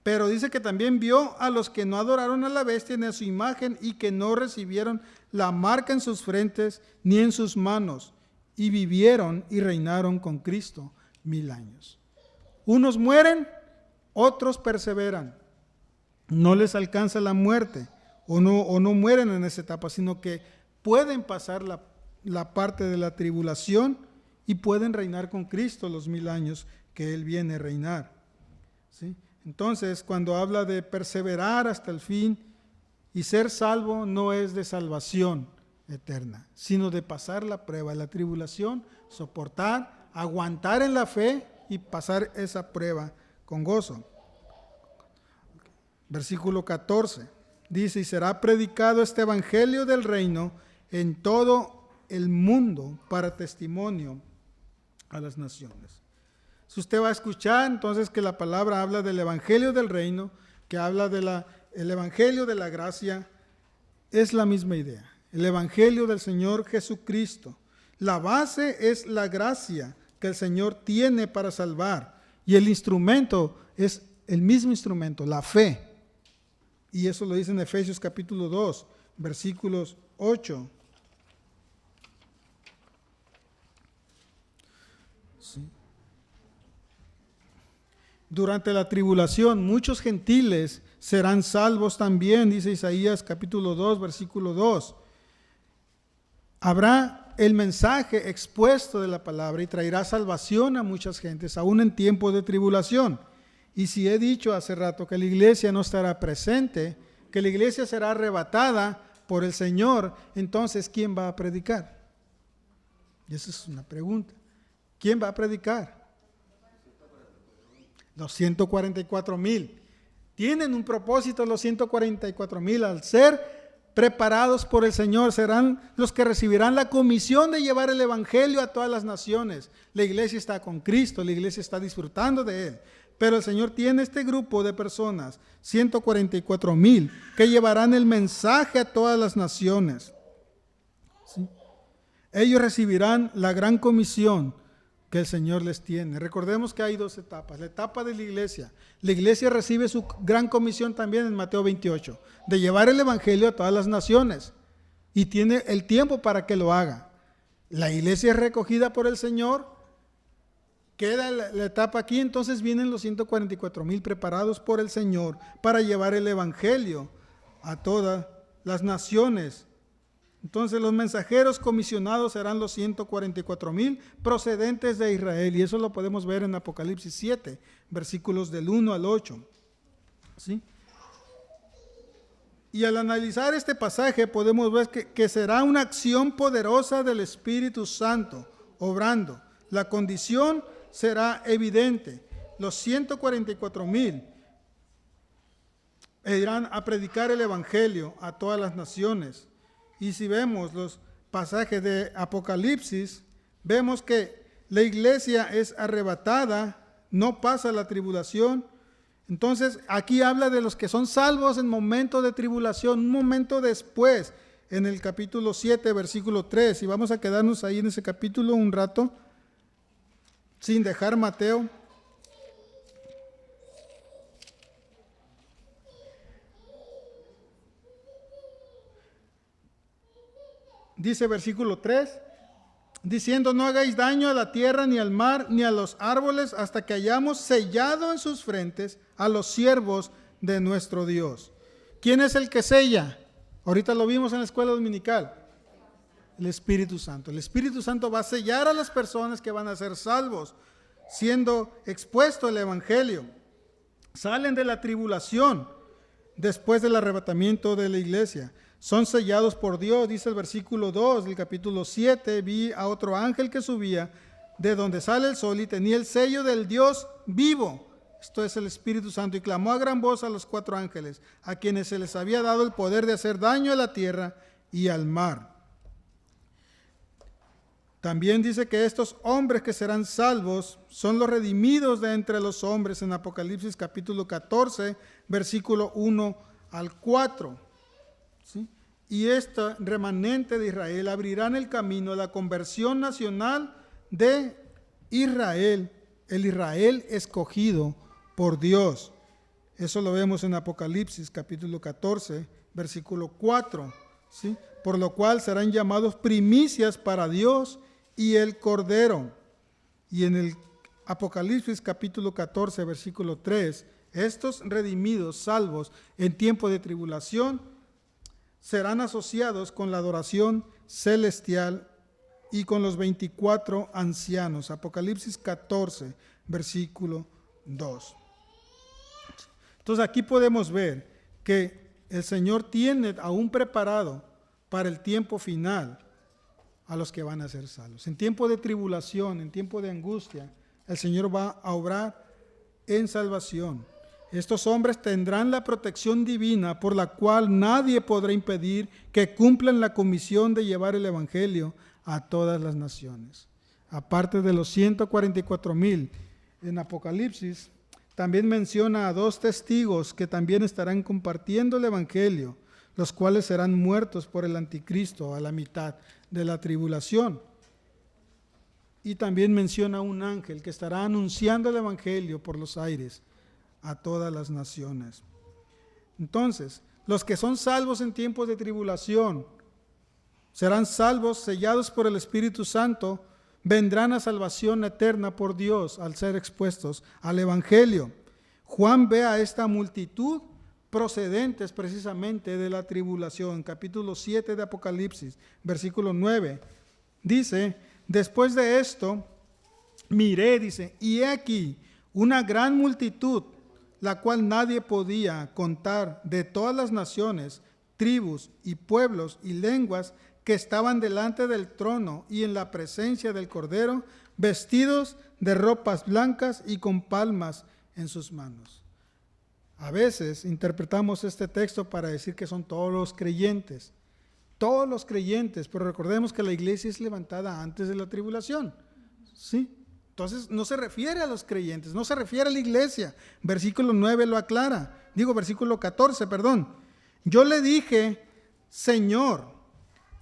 Pero dice que también vio a los que no adoraron a la bestia ni a su imagen y que no recibieron la marca en sus frentes ni en sus manos, y vivieron y reinaron con Cristo 1000 años. Unos mueren, otros perseveran. No les alcanza la muerte o no mueren en esa etapa, sino que pueden pasar la parte de la tribulación y pueden reinar con Cristo los 1000 años que Él viene a reinar, ¿sí? Entonces, cuando habla de perseverar hasta el fin y ser salvo, no es de salvación eterna, sino de pasar la prueba, la tribulación, soportar, aguantar en la fe y pasar esa prueba con gozo. Versículo 14 dice, y será predicado este evangelio del reino en todo el mundo para testimonio a las naciones. Si usted va a escuchar entonces que la palabra habla del evangelio del reino, que habla del evangelio de la gracia, es la misma idea. El evangelio del Señor Jesucristo. La base es la gracia que el Señor tiene para salvar. Y el instrumento es el mismo instrumento, la fe. Y eso lo dice en Efesios capítulo 2, versículos 8. Sí. durante la tribulación muchos gentiles serán salvos también, dice Isaías capítulo 2, versículo 2. Habrá el mensaje expuesto de la palabra y traerá salvación a muchas gentes, aún en tiempos de tribulación. Y si he dicho hace rato que la iglesia no estará presente, que la iglesia será arrebatada por el Señor, entonces ¿quién va a predicar? Y esa es una pregunta. ¿Quién va a predicar? Los 144,000. Tienen un propósito los 144,000. Al ser preparados por el Señor, serán los que recibirán la comisión de llevar el evangelio a todas las naciones. La iglesia está con Cristo, la iglesia está disfrutando de Él. Pero el Señor tiene este grupo de personas, 144,000, que llevarán el mensaje a todas las naciones. ¿Sí? Ellos recibirán la gran comisión que el Señor les tiene. Recordemos que hay dos etapas. La etapa de la iglesia. La iglesia recibe su gran comisión también en Mateo 28, de llevar el evangelio a todas las naciones. Y tiene el tiempo para que lo haga. La iglesia es recogida por el Señor. Queda la etapa aquí, entonces vienen los 144,000 preparados por el Señor para llevar el evangelio a todas las naciones. Entonces los mensajeros comisionados serán los 144,000 procedentes de Israel, y eso lo podemos ver en Apocalipsis 7, versículos del 1 al 8. ¿Sí? Y al analizar este pasaje podemos ver que será una acción poderosa del Espíritu Santo obrando. La condición será evidente. Los 144,000 irán a predicar el evangelio a todas las naciones. Y si vemos los pasajes de Apocalipsis, vemos que la iglesia es arrebatada, no pasa la tribulación. Entonces aquí habla de los que son salvos en momento de tribulación, un momento después, en el capítulo 7, versículo 3. Y vamos a quedarnos ahí en ese capítulo un rato, sin dejar Mateo. Dice versículo 3, diciendo: no hagáis daño a la tierra, ni al mar, ni a los árboles, hasta que hayamos sellado en sus frentes a los siervos de nuestro Dios. ¿Quién es el que sella? Ahorita lo vimos en la escuela dominical. El Espíritu Santo. El Espíritu Santo va a sellar a las personas que van a ser salvos, siendo expuesto el evangelio. Salen de la tribulación después del arrebatamiento de la iglesia. Son sellados por Dios, dice el versículo 2 del capítulo 7. Vi a otro ángel que subía de donde sale el sol y tenía el sello del Dios vivo. Esto es el Espíritu Santo. Y clamó a gran voz a los 4 ángeles, a quienes se les había dado el poder de hacer daño a la tierra y al mar. También dice que estos hombres que serán salvos son los redimidos de entre los hombres en Apocalipsis capítulo 14, versículo 1 al 4. ¿Sí? Y este remanente de Israel abrirán el camino a la conversión nacional de Israel, el Israel escogido por Dios. Eso lo vemos en Apocalipsis capítulo 14, versículo 4. ¿Sí? Por lo cual serán llamados primicias para Dios y el Cordero. Y en el Apocalipsis capítulo 14, versículo 3, estos redimidos, salvos en tiempo de tribulación, serán asociados con la adoración celestial y con los 24 ancianos. Apocalipsis 14, versículo 2. Entonces aquí podemos ver que el Señor tiene aún preparado para el tiempo final a los que van a ser salvos. En tiempo de tribulación, en tiempo de angustia, el Señor va a obrar en salvación. Estos hombres tendrán la protección divina por la cual nadie podrá impedir que cumplan la comisión de llevar el evangelio a todas las naciones. Aparte de los 144,000 en Apocalipsis, también menciona a 2 testigos que también estarán compartiendo el evangelio, los cuales serán muertos por el anticristo a la mitad de la tribulación. Y también menciona a un ángel que estará anunciando el evangelio por los aires a todas las naciones. Entonces, los que son salvos en tiempos de tribulación serán salvos, sellados por el Espíritu Santo, vendrán a salvación eterna por Dios al ser expuestos al evangelio. Juan ve a esta multitud procedentes precisamente de la tribulación. Capítulo 7 de Apocalipsis, versículo 9. Dice, después de esto, miré, dice, y he aquí una gran multitud, la cual nadie podía contar, de todas las naciones, tribus y pueblos y lenguas, que estaban delante del trono y en la presencia del Cordero, vestidos de ropas blancas y con palmas en sus manos. A veces interpretamos este texto para decir que son todos los creyentes, pero recordemos que la iglesia es levantada antes de la tribulación, ¿sí? Entonces no se refiere a los creyentes, no se refiere a la iglesia. Versículo 9 lo aclara, versículo 14, perdón. Yo le dije, Señor,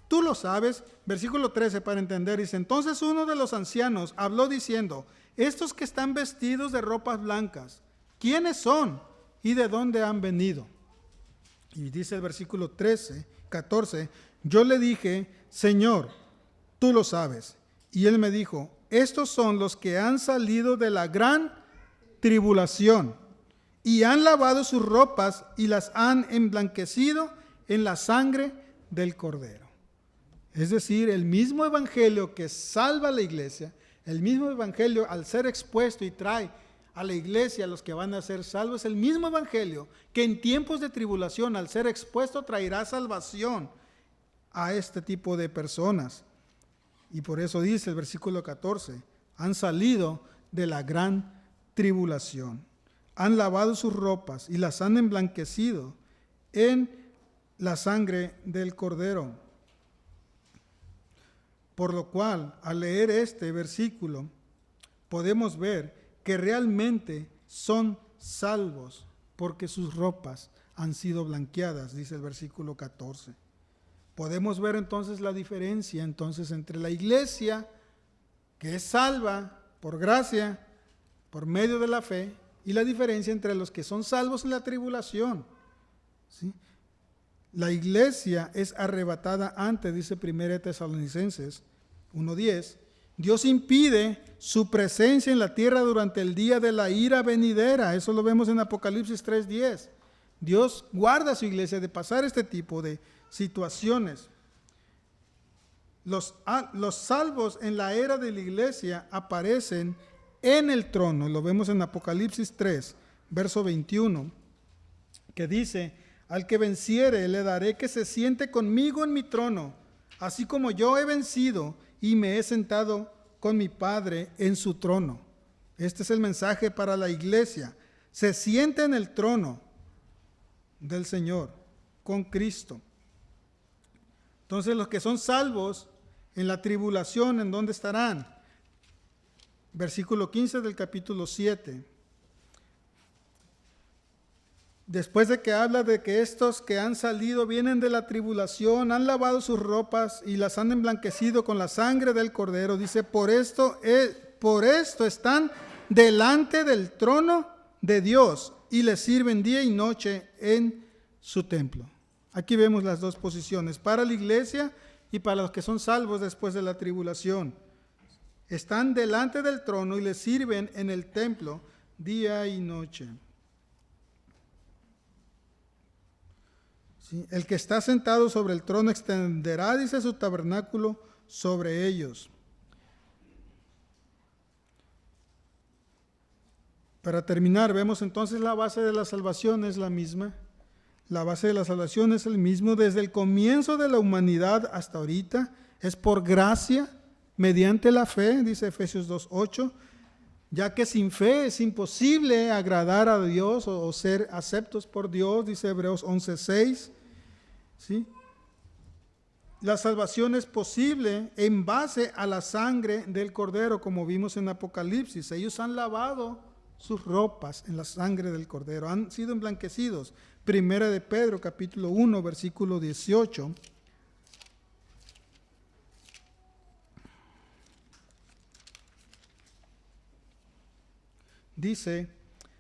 tú lo sabes. Versículo 13 para entender, dice, entonces uno de los ancianos habló diciendo, estos que están vestidos de ropas blancas, ¿quiénes son y de dónde han venido? Y dice el versículo 14, yo le dije, Señor, tú lo sabes. Y él me dijo, estos son los que han salido de la gran tribulación y han lavado sus ropas y las han emblanquecido en la sangre del Cordero. Es decir, el mismo evangelio que salva a la iglesia, el mismo evangelio al ser expuesto y trae a la iglesia a los que van a ser salvos, es el mismo evangelio que en tiempos de tribulación al ser expuesto traerá salvación a este tipo de personas. Y por eso dice el versículo 14, han salido de la gran tribulación, han lavado sus ropas y las han emblanquecido en la sangre del Cordero. Por lo cual, al leer este versículo, podemos ver que realmente son salvos porque sus ropas han sido blanqueadas, dice el versículo 14. Podemos ver entonces la diferencia entre la iglesia que es salva por gracia, por medio de la fe, y la diferencia entre los que son salvos en la tribulación, ¿sí? La iglesia es arrebatada antes, dice 1 Tesalonicenses 1:10. Dios impide su presencia en la tierra durante el día de la ira venidera. Eso lo vemos en Apocalipsis 3:10. Dios guarda a su iglesia de pasar este tipo de situaciones. Los salvos en la era de la iglesia aparecen en el trono. Lo vemos en Apocalipsis 3, verso 21, que dice, al que venciere le daré que se siente conmigo en mi trono, así como yo he vencido y me he sentado con mi Padre en su trono. Este es el mensaje para la iglesia. Se siente en el trono del Señor, con Cristo. Entonces los que son salvos en la tribulación, ¿en dónde estarán? Versículo 15 del capítulo 7. Después de que habla de que estos que han salido vienen de la tribulación, han lavado sus ropas y las han emblanquecido con la sangre del Cordero, dice, por esto están delante del trono de Dios y le sirven día y noche en su templo. Aquí vemos las dos posiciones, para la iglesia y para los que son salvos después de la tribulación. Están delante del trono y le sirven en el templo día y noche. ¿Sí? El que está sentado sobre el trono extenderá, dice, su tabernáculo sobre ellos. Para terminar, vemos entonces la base de la salvación es la misma. La base de la salvación es el mismo desde el comienzo de la humanidad hasta ahorita. Es por gracia, mediante la fe, dice Efesios 2:8, ya que sin fe es imposible agradar a Dios o ser aceptos por Dios, dice Hebreos 11:6. ¿Sí? La salvación es posible en base a la sangre del Cordero, como vimos en Apocalipsis. Ellos han lavado sus ropas en la sangre del Cordero, han sido emblanquecidos. Primera de Pedro, capítulo 1, versículo 18. Dice,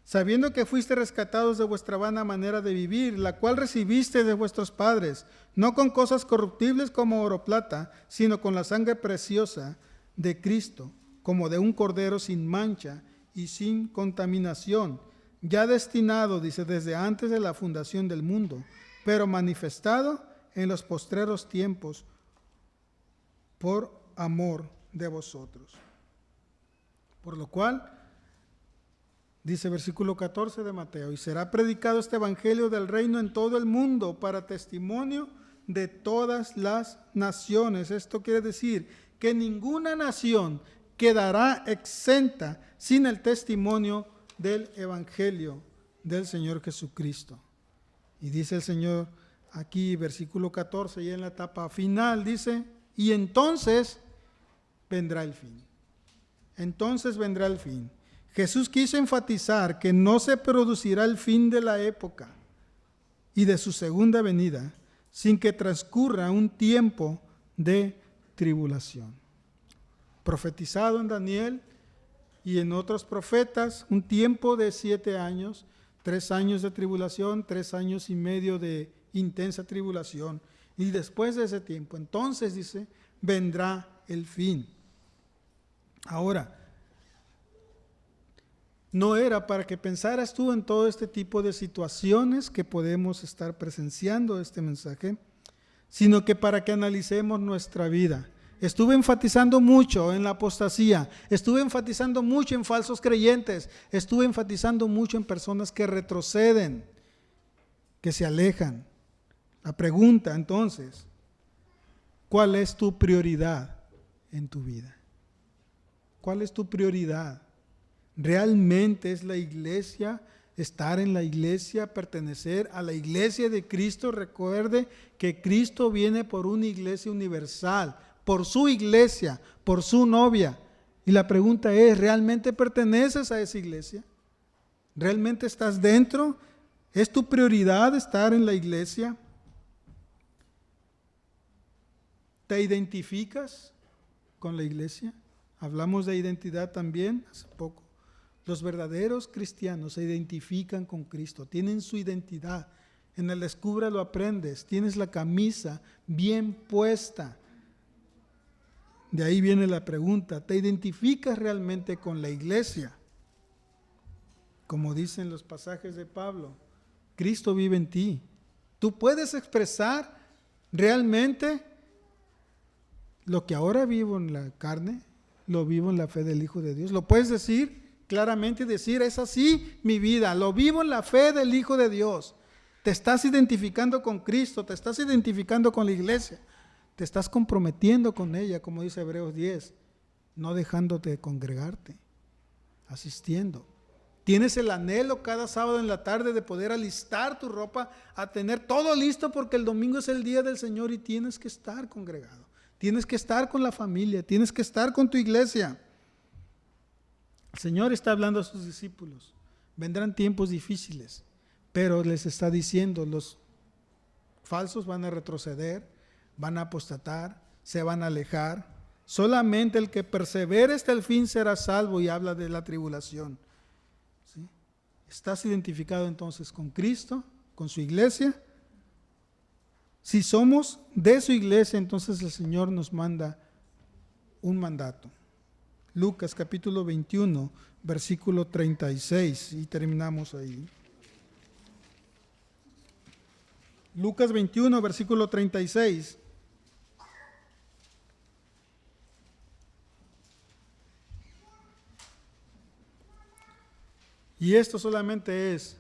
sabiendo que fuiste rescatados de vuestra vana manera de vivir, la cual recibiste de vuestros padres, no con cosas corruptibles como oro o plata, sino con la sangre preciosa de Cristo, como de un cordero sin mancha y sin contaminación, ya destinado, dice, desde antes de la fundación del mundo, pero manifestado en los postreros tiempos por amor de vosotros. Por lo cual, dice versículo 14 de Mateo, y será predicado este evangelio del reino en todo el mundo para testimonio de todas las naciones. Esto quiere decir que ninguna nación quedará exenta sin el testimonio del evangelio del Señor Jesucristo. Y dice el Señor aquí, versículo 14, y en la etapa final dice, y entonces vendrá el fin. Entonces vendrá el fin. Jesús quiso enfatizar que no se producirá el fin de la época y de su segunda venida sin que transcurra un tiempo de tribulación. Profetizado en Daniel y en otros profetas, un tiempo de 7 años, 3 años de tribulación, 3 años y medio de intensa tribulación. Y después de ese tiempo, entonces dice, vendrá el fin. Ahora, no era para que pensaras tú en todo este tipo de situaciones que podemos estar presenciando este mensaje, sino que para que analicemos nuestra vida. Estuve enfatizando mucho en la apostasía, estuve enfatizando mucho en falsos creyentes, estuve enfatizando mucho en personas que retroceden, que se alejan. La pregunta entonces, ¿cuál es tu prioridad en tu vida? ¿Cuál es tu prioridad? ¿Realmente es la iglesia, estar en la iglesia, pertenecer a la iglesia de Cristo? Recuerde que Cristo viene por una iglesia universal, por su iglesia, por su novia. Y la pregunta es, ¿realmente perteneces a esa iglesia? ¿Realmente estás dentro? ¿Es tu prioridad estar en la iglesia? ¿Te identificas con la iglesia? Hablamos de identidad también hace poco. Los verdaderos cristianos se identifican con Cristo, tienen su identidad. En el Descubra lo aprendes, tienes la camisa bien puesta. De ahí viene la pregunta, ¿te identificas realmente con la iglesia? Como dicen los pasajes de Pablo, Cristo vive en ti. Tú puedes expresar realmente lo que ahora vivo en la carne, lo vivo en la fe del Hijo de Dios. Lo puedes decir claramente, decir, es así mi vida, lo vivo en la fe del Hijo de Dios. Te estás identificando con Cristo, te estás identificando con la iglesia, te estás comprometiendo con ella, como dice Hebreos 10, no dejándote de congregarte, asistiendo. Tienes el anhelo cada sábado en la tarde de poder alistar tu ropa, a tener todo listo porque el domingo es el día del Señor y tienes que estar congregado. Tienes que estar con la familia, tienes que estar con tu iglesia. El Señor está hablando a sus discípulos. Vendrán tiempos difíciles, pero les está diciendo, los falsos van a retroceder, van a apostatar, se van a alejar. Solamente el que persevere hasta el fin será salvo, y habla de la tribulación. ¿Sí? ¿Estás identificado entonces con Cristo, con su iglesia? Si somos de su iglesia, entonces el Señor nos manda un mandato. Lucas capítulo 21, versículo 36, y terminamos ahí. Lucas 21, versículo 36. Y esto solamente es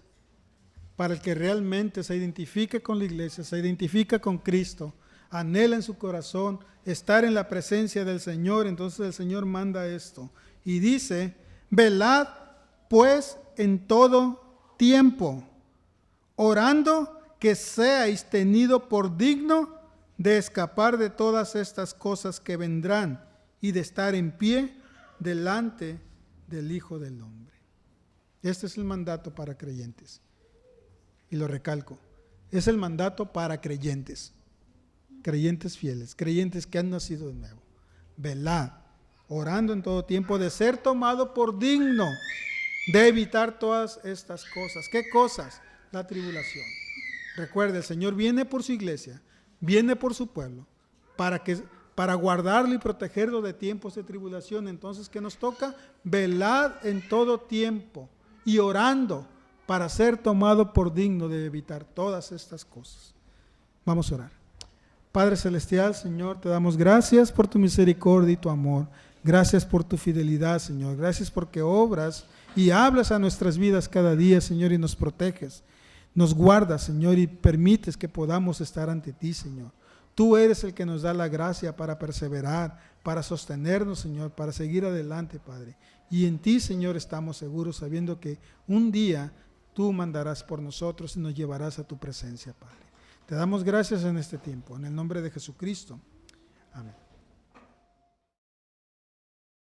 para el que realmente se identifique con la iglesia, se identifica con Cristo, anhela en su corazón estar en la presencia del Señor. Entonces el Señor manda esto y dice, velad pues en todo tiempo, orando que seáis tenido por digno de escapar de todas estas cosas que vendrán y de estar en pie delante del Hijo del Hombre. Este es el mandato para creyentes. Y lo recalco, es el mandato para creyentes, creyentes fieles, creyentes que han nacido de nuevo. Velad, orando en todo tiempo, de ser tomado por digno de evitar todas estas cosas. ¿Qué cosas? La tribulación. Recuerde, el Señor viene por su iglesia, viene por su pueblo, para guardarlo y protegerlo de tiempos de tribulación. Entonces, ¿qué nos toca? Velad en todo tiempo y orando para ser tomado por digno de evitar todas estas cosas. Vamos a orar. Padre Celestial, Señor, te damos gracias por tu misericordia y tu amor. Gracias por tu fidelidad, Señor. Gracias porque obras y hablas a nuestras vidas cada día, Señor, y nos proteges. Nos guardas, Señor, y permites que podamos estar ante ti, Señor. Tú eres el que nos da la gracia para perseverar, para sostenernos, Señor, para seguir adelante, Padre. Y en ti, Señor, estamos seguros, sabiendo que un día tú mandarás por nosotros y nos llevarás a tu presencia, Padre. Te damos gracias en este tiempo, en el nombre de Jesucristo. Amén.